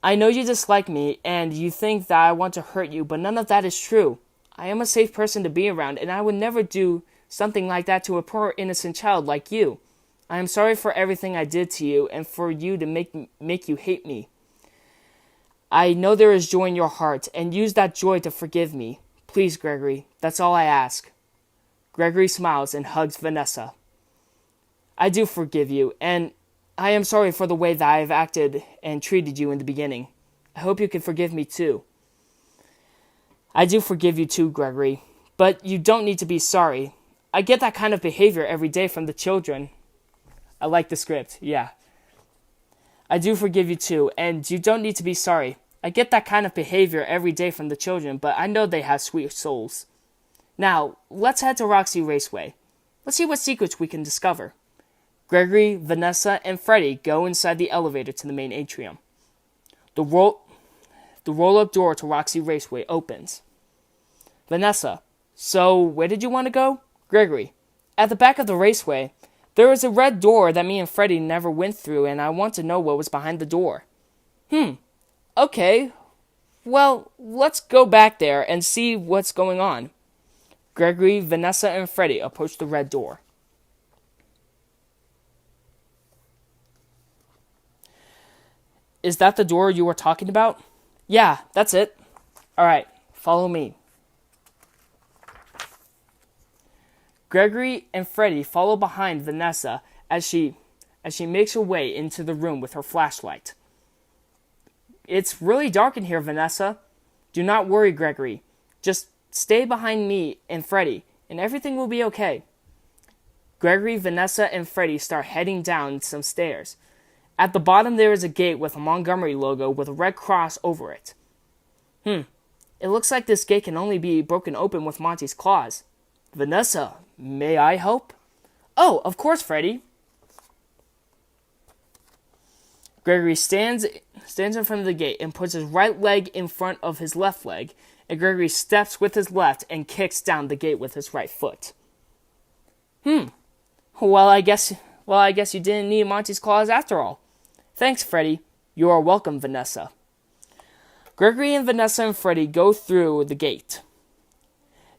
I know you dislike me, and you think that I want to hurt you, but none of that is true. I am a safe person to be around, and I would never do something like that to a poor innocent child like you. I am sorry for everything I did to you, and for you to make you hate me. I know there is joy in your heart, and use that joy to forgive me. Please, Gregory, that's all I ask. Gregory smiles and hugs Vanessa. I do forgive you, and I am sorry for the way that I have acted and treated you in the beginning. I hope you can forgive me too. I do forgive you too, Gregory, but you don't need to be sorry. I get that kind of behavior every day from the children. I like the script, yeah. I do forgive you too, and you don't need to be sorry. I get that kind of behavior every day from the children, but I know they have sweet souls. Now, let's head to Roxy Raceway. Let's see what secrets we can discover. Gregory, Vanessa, and Freddy go inside the elevator to the main atrium. The roll-up door to Roxy Raceway opens. Vanessa, so where did you want to go? Gregory, At the back of the raceway, there is a red door that me and Freddy never went through, and I want to know what was behind the door. Okay. Well, let's go back there and see what's going on. Gregory, Vanessa, and Freddy approach the red door. Is that the door you were talking about? Yeah, that's it. Alright, follow me. Gregory and Freddy follow behind Vanessa as she makes her way into the room with her flashlight. It's really dark in here, Vanessa. Do not worry, Gregory. Just stay behind me and Freddy, and everything will be okay. Gregory, Vanessa, and Freddy start heading down some stairs. At the bottom there is a gate with a Montgomery logo with a red cross over it. It looks like this gate can only be broken open with Monty's claws. Vanessa, may I help? Oh, of course, Freddy. Gregory stands in front of the gate and puts his right leg in front of his left leg, and Gregory steps with his left and kicks down the gate with his right foot. Well, I guess you didn't need Monty's claws after all. Thanks, Freddy. You are welcome, Vanessa. Gregory and Vanessa and Freddy go through the gate.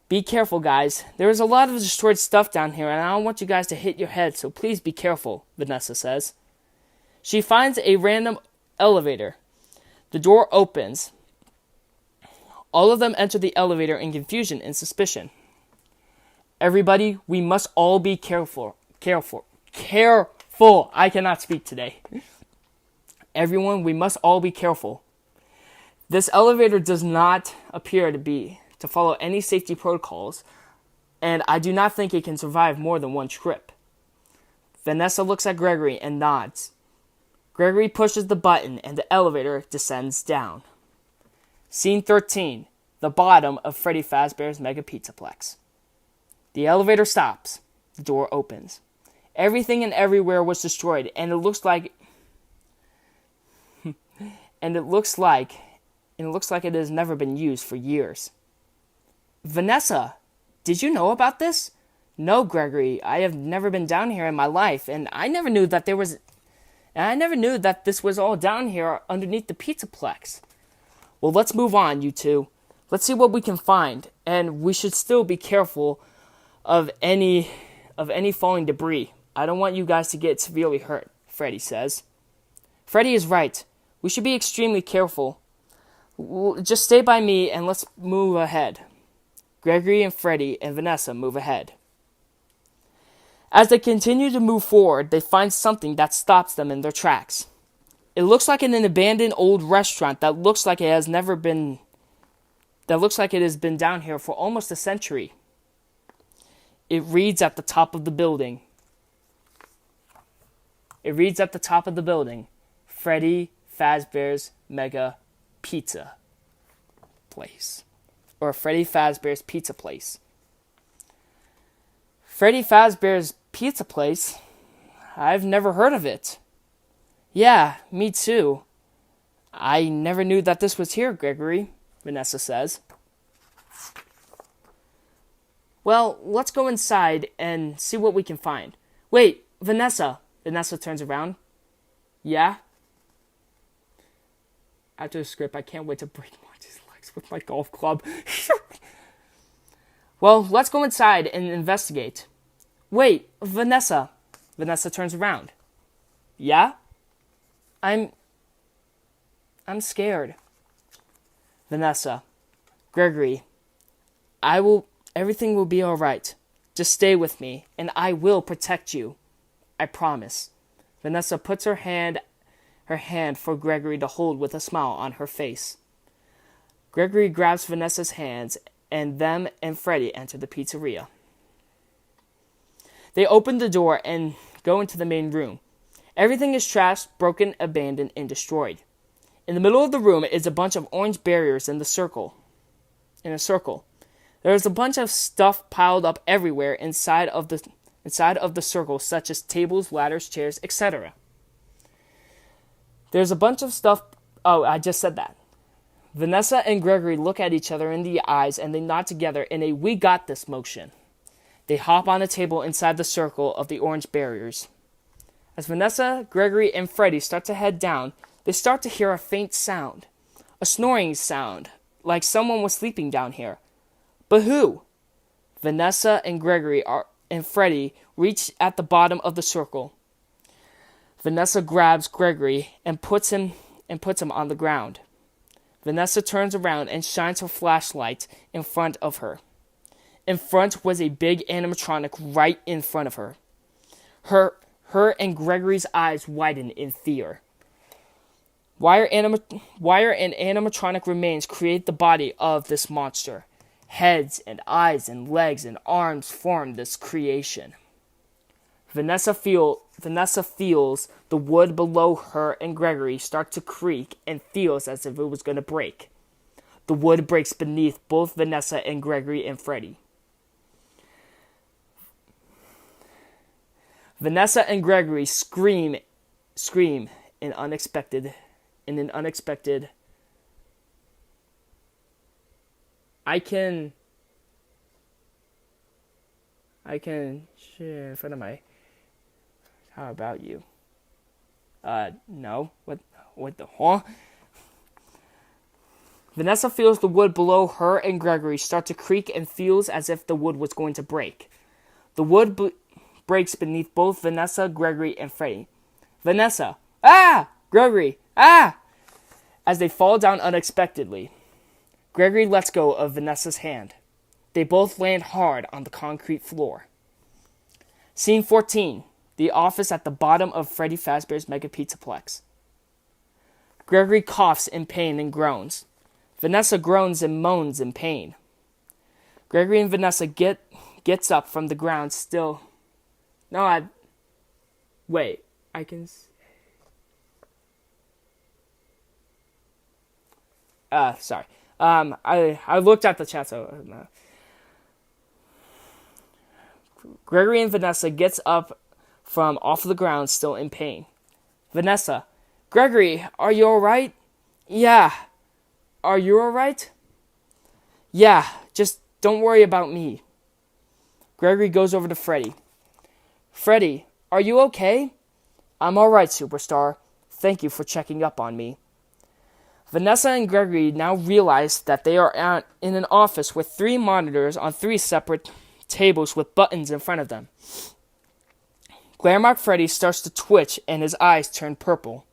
Be careful, guys. There is a lot of destroyed stuff down here, and I don't want you guys to hit your head, so please be careful, Vanessa says. She finds a random elevator. The door opens. All of them enter the elevator in confusion and suspicion. Everybody, we must all be careful. Careful. I cannot speak today. Everyone, we must all be careful. This elevator does not appear to follow any safety protocols, and I do not think it can survive more than one trip. Vanessa looks at Gregory and nods. Gregory pushes the button and the elevator descends down. Scene 13. The bottom of Freddy Fazbear's Mega Pizzaplex. The elevator stops. The door opens. Everything and everywhere was destroyed, and it looks like it has never been used for years. Vanessa, did you know about this? No, Gregory, I have never been down here in my life, and I never knew that this was all down here underneath the Pizzaplex. Well, let's move on, you two. Let's see what we can find, and we should still be careful of any falling debris. I don't want you guys to get severely hurt, Freddy says. Freddy is right. We should be extremely careful. Just stay by me and let's move ahead. Gregory and Freddy and Vanessa move ahead. As they continue to move forward, they find something that stops them in their tracks. It looks like an abandoned old restaurant that looks like it has been down here for almost a century. It reads at the top of the building. Freddy Fazbear's Mega Pizza Place. Or Freddy Fazbear's Pizza Place. Freddy Fazbear's Pizza Place? I've never heard of it. Yeah, me too. I never knew that this was here, Gregory, Vanessa says. Well, let's go inside and see what we can find. Wait, Vanessa. Vanessa turns around. Yeah? After the script, I can't wait to break Monty's legs with my golf club. Well, let's go inside and investigate. Wait, Vanessa. Vanessa turns around. Yeah? I'm scared. Vanessa. Gregory. Everything will be alright. Just stay with me, and I will protect you. I promise. Vanessa puts her hand for Gregory to hold with a smile on her face. Gregory grabs Vanessa's hands, and them and Freddy enter the pizzeria. They open the door and go into the main room. Everything is trashed, broken, abandoned, and destroyed. In the middle of the room is a bunch of orange barriers in a circle. There is a bunch of stuff piled up everywhere inside of the circle, such as tables, ladders, chairs, etc. There's a bunch of stuff... Oh, I just said that. Vanessa and Gregory look at each other in the eyes and they nod together in a "we got this" motion. They hop on a table inside the circle of the orange barriers. As Vanessa, Gregory, and Freddy start to head down, they start to hear a faint sound. A snoring sound, like someone was sleeping down here. But who? Vanessa and Gregory and Freddy reach at the bottom of the circle. Vanessa grabs Gregory and puts him on the ground. Vanessa turns around and shines her flashlight in front of her. In front was a big animatronic right in front of her. Her and Gregory's eyes widen in fear. Wire and animatronic remains create the body of this monster. Heads and eyes and legs and arms form this creation. Vanessa feels the wood below her and Gregory start to creak and feels as if it was going to break. The wood breaks beneath both Vanessa and Gregory and Freddy. Vanessa and Gregory scream in an unexpected. I can share in front of my. How about you? No. What the huh? Vanessa feels the wood below her and Gregory start to creak and feels as if the wood was going to break. The wood breaks beneath both Vanessa, Gregory, and Freddy. Vanessa, ah! Gregory, ah! As they fall down unexpectedly. Gregory lets go of Vanessa's hand. They both land hard on the concrete floor. Scene 14. The office at the bottom of Freddy Fazbear's Mega Pizzaplex. Gregory coughs in pain and groans. Vanessa groans and moans in pain. Gregory and Vanessa gets up from the ground still. Wait, I can... sorry. I looked at the chat, so... Gregory and Vanessa gets up from off the ground still in pain. Vanessa, Gregory, are you alright? Yeah. Are you alright? Yeah, just don't worry about me. Gregory goes over to Freddy. Freddy, are you okay? I'm alright, superstar. Thank you for checking up on me. Vanessa and Gregory now realize that they are in an office with 3 monitors on 3 separate tables with buttons in front of them. Glaremark Freddy starts to twitch and his eyes turn purple.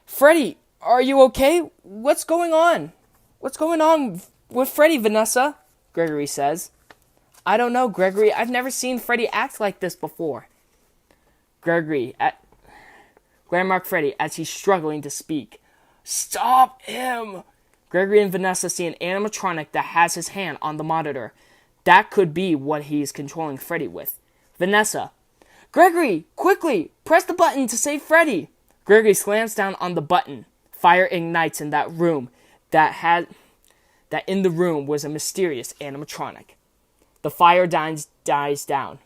Freddy, are you okay? What's going on? What's going on with Freddy, Vanessa? Gregory says. I don't know, Gregory. I've never seen Freddy act like this before. Glaremark Freddy as he's struggling to speak. Stop him! Gregory and Vanessa see an animatronic that has his hand on the monitor. That could be what he's controlling Freddy with. Vanessa. Gregory, quickly, press the button to save Freddy. Gregory slams down on the button. Fire ignites in that room that in the room was a mysterious animatronic. The fire dies down.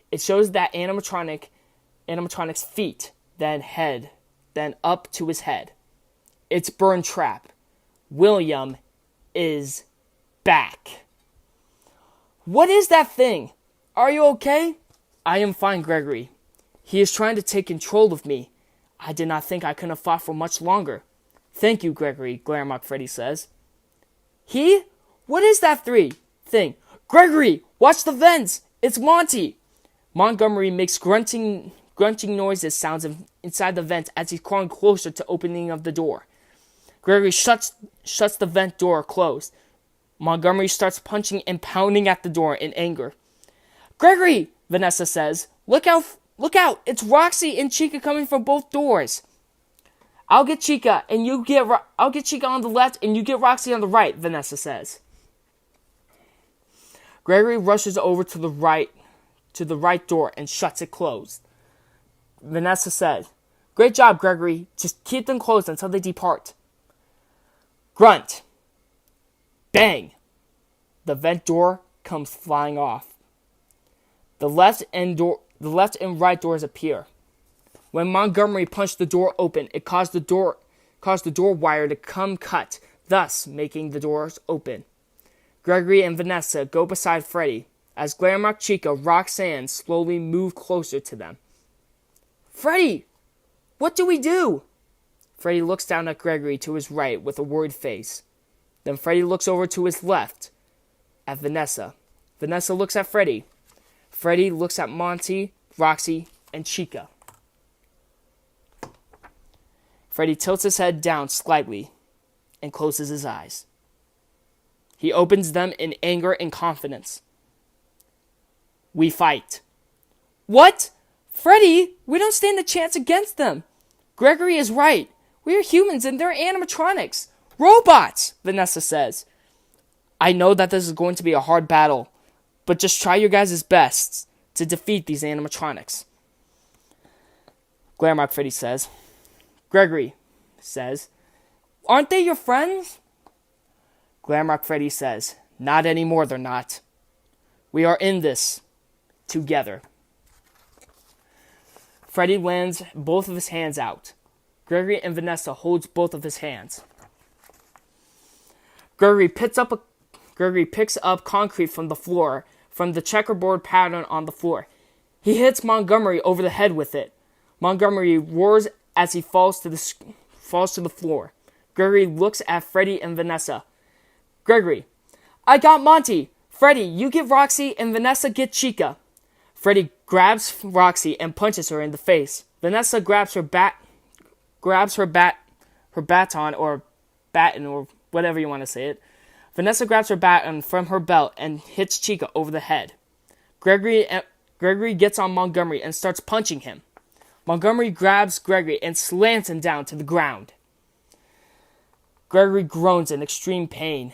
It shows that animatronic's feet, then up to his head. It's Burn Trap. William is back. What is that thing? Are you okay? I am fine, Gregory. He is trying to take control of me. I did not think I could have fought for much longer. Thank you, Gregory, Glaremark Freddy says. He? What is that thing? Gregory, watch the vents! It's Monty! Montgomery makes grunting noises sounds inside the vent as he's crawling closer to opening of the door. Gregory shuts the vent door closed. Montgomery starts punching and pounding at the door in anger. Gregory, Vanessa says, look out, it's Roxy and Chica coming from both doors. I'll get Chica on the left and you get Roxy on the right, Vanessa says. Gregory rushes over to the right door and shuts it closed. Vanessa says, Great job, Gregory. Just keep them closed until they depart. Grunt. Bang. The vent door comes flying off. The left and right doors appear. When Montgomery punched the door open, it caused the door wire to come cut, thus making the doors open. Gregory and Vanessa go beside Freddy. as Glamrock, Chica, Roxanne slowly move closer to them. Freddy! What do we do? Freddy looks down at Gregory to his right with a worried face. Then Freddy looks over to his left at Vanessa. Vanessa looks at Freddy. Freddy looks at Monty, Roxy, and Chica. Freddy tilts his head down slightly and closes his eyes. He opens them in anger and confidence. We fight. What? Freddy, we don't stand a chance against them. Gregory is right. We are humans and they're animatronics. Robots, Vanessa says. I know that this is going to be a hard battle, but just try your guys' best to defeat these animatronics. Glamrock Freddy says. Gregory says, aren't they your friends? Glamrock Freddy says, not anymore, they're not. We are in this together. Freddy lands both of his hands out. Gregory and Vanessa holds both of his hands. Gregory picks up concrete from the floor, from the checkerboard pattern on the floor. He hits Montgomery over the head with it. Montgomery roars as he falls to the floor. Gregory looks at Freddy and Vanessa. Gregory, I got Monty. Freddy, you get Roxy, and Vanessa get Chica. Freddy grabs Roxy and punches her in the face. Vanessa grabs her baton or baton or whatever you want to say it. Vanessa grabs her baton from her belt and hits Chica over the head. Gregory gets on Montgomery and starts punching him. Montgomery grabs Gregory and slams him down to the ground. Gregory groans in extreme pain.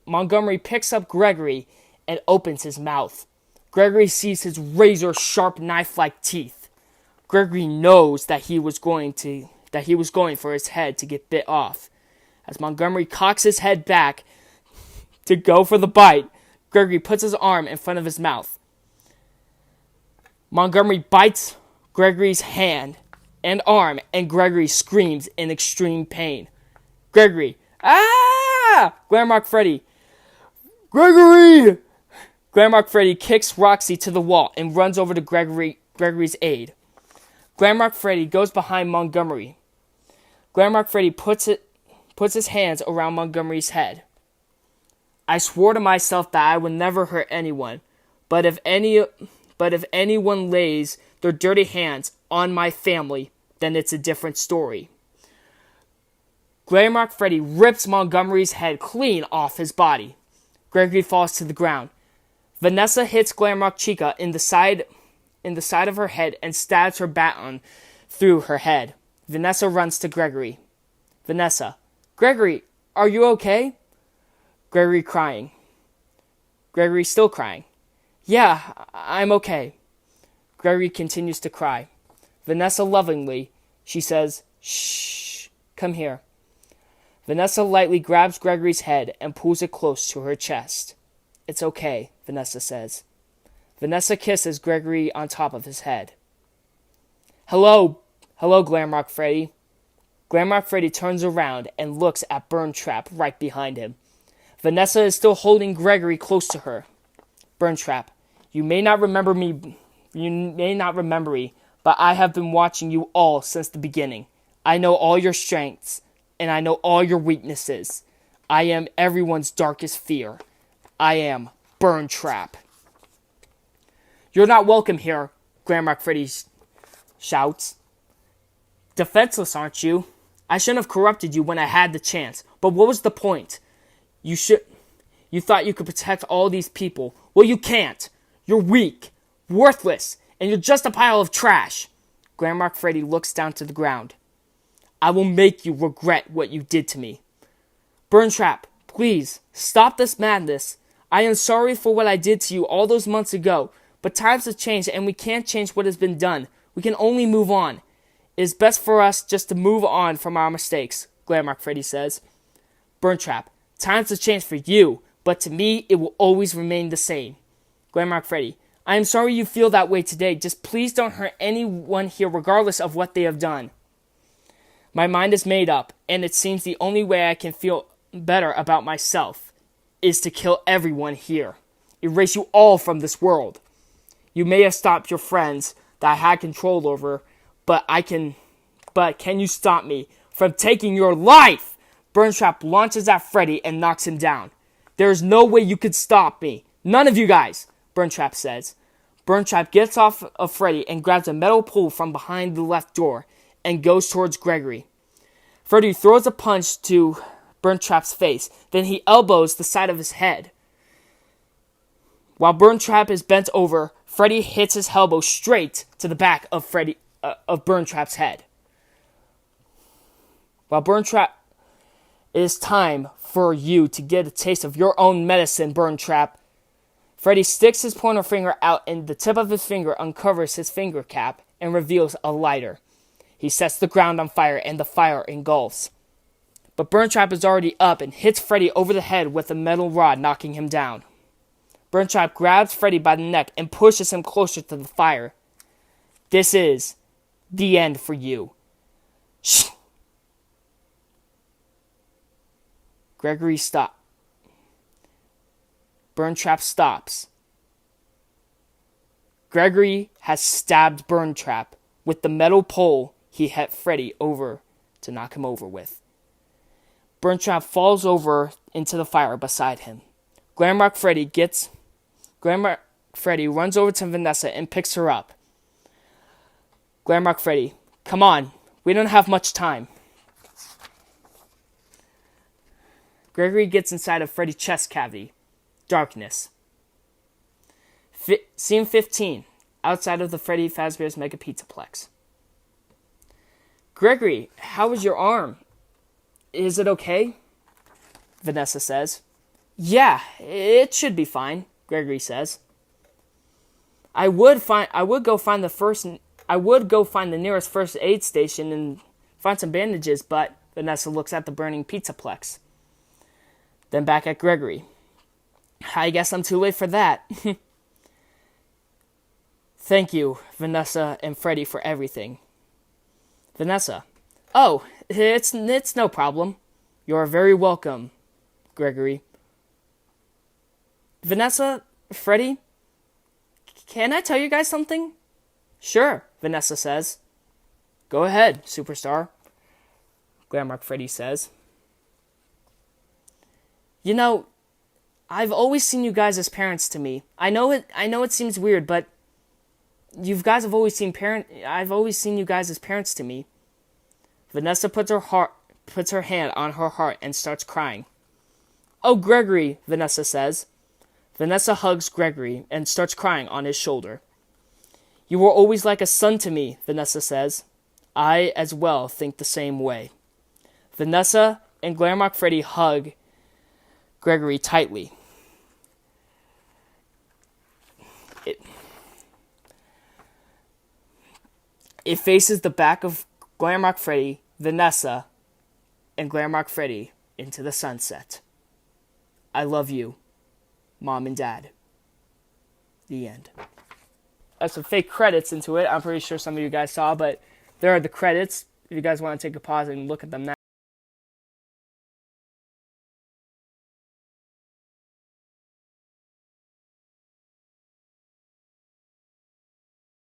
Montgomery picks up Gregory and opens his mouth. Gregory sees his razor-sharp knife-like teeth. Gregory knows that he was going for his head to get bit off. As Montgomery cocks his head back to go for the bite, Gregory puts his arm in front of his mouth. Montgomery bites Gregory's hand and arm, and Gregory screams in extreme pain. Gregory, ah! Glamrock Freddy, Gregory! Glamrock Freddy kicks Roxy to the wall and runs over to Gregory's aid. Glamrock Freddy goes behind Montgomery. Glamrock Freddy puts his hands around Montgomery's head. I swore to myself that I would never hurt anyone, but if anyone lays their dirty hands on my family, then it's a different story. Glamrock Freddy rips Montgomery's head clean off his body. Gregory falls to the ground. Vanessa hits Glamrock Chica in the side of her head and stabs her baton through her head. Vanessa runs to Gregory. Vanessa, Gregory, are you okay? Gregory crying. Gregory still crying. Yeah, I'm okay. Gregory continues to cry. Vanessa lovingly, she says, shh, come here. Vanessa lightly grabs Gregory's head and pulls it close to her chest. It's okay, Vanessa says. Vanessa kisses Gregory on top of his head. Hello, Glamrock Freddy. Glamrock Freddy turns around and looks at Burn Trap right behind him. Vanessa is still holding Gregory close to her. Burn Trap, you may not remember me, but I have been watching you all since the beginning. I know all your strengths, and I know all your weaknesses. I am everyone's darkest fear. I am Burn Trap. You're not welcome here, Glamrock Freddy shouts. Defenseless, aren't you? I shouldn't have corrupted you when I had the chance, but what was the point? You thought you could protect all these people. Well, you can't. You're weak, worthless, and you're just a pile of trash. Glamrock Freddy looks down to the ground. I will make you regret what you did to me. Burn Trap, please, stop this madness. I am sorry for what I did to you all those months ago, but times have changed and we can't change what has been done. We can only move on. It is best for us just to move on from our mistakes, Glamrock Freddy says. Burn Trap, times have changed for you, but to me, it will always remain the same. Glamrock Freddy, I am sorry you feel that way today. Just please don't hurt anyone here regardless of what they have done. My mind is made up, and it seems the only way I can feel better about myself is to kill everyone here. erase you all from this world. You may have stopped your friends that I had control over, but can you stop me from taking your life? Burntrap launches at Freddy and knocks him down. There is no way you could stop me. None of you guys, Burntrap says. Burntrap gets off of Freddy and grabs a metal pole from behind the left door and goes towards Gregory. Freddy throws a punch to Burntrap's face, then he elbows the side of his head. While Burntrap is bent over, Freddy hits his elbow straight to the back of Burntrap's head. While Burntrap, it is time for you to get a taste of your own medicine, Burntrap. Freddy sticks his pointer finger out and the tip of his finger uncovers his finger cap and reveals a lighter. He sets the ground on fire and the fire engulfs. But Burntrap is already up and hits Freddy over the head with a metal rod, knocking him down. Burntrap grabs Freddy by the neck and pushes him closer to the fire. This is the end for you. Shh. Gregory stops. Burntrap stops. Gregory has stabbed Burntrap with the metal pole he hit Freddy over to knock him over with. Burntrap falls over into the fire beside him. Glamrock Freddy runs over to Vanessa and picks her up. Glamrock Freddy, come on, we don't have much time. Gregory gets inside of Freddy's chest cavity. Darkness. Scene 15. Outside of the Freddy Fazbear's Mega Pizzaplex. Gregory, how is your arm? Is it okay? Vanessa says. Yeah, it should be fine, Gregory says. I would go find the nearest first aid station and find some bandages, but Vanessa looks at the burning Pizzaplex. Then back at Gregory. I guess I'm too late for that. Thank you, Vanessa and Freddy, for everything. Vanessa. Oh, it's no problem. You're very welcome, Gregory. Vanessa, Freddy, can I tell you guys something? Sure, Vanessa says. Go ahead, superstar, Glamrock Freddy says. You know, I've always seen you guys as parents to me. I know it seems weird, but I've always seen you guys as parents to me. Vanessa puts her hand on her heart and starts crying. Oh, Gregory, Vanessa says. Vanessa hugs Gregory and starts crying on his shoulder. You were always like a son to me, Vanessa says. I, as well, think the same way. Vanessa and Glamrock Freddy hug Gregory tightly. It faces the back of Glamrock Freddy, Vanessa, and Glamrock Freddy into the sunset. I love you, Mom and Dad. The end. There's some fake credits into it. I'm pretty sure some of you guys saw, but there are the credits. If you guys want to take a pause and look at them now.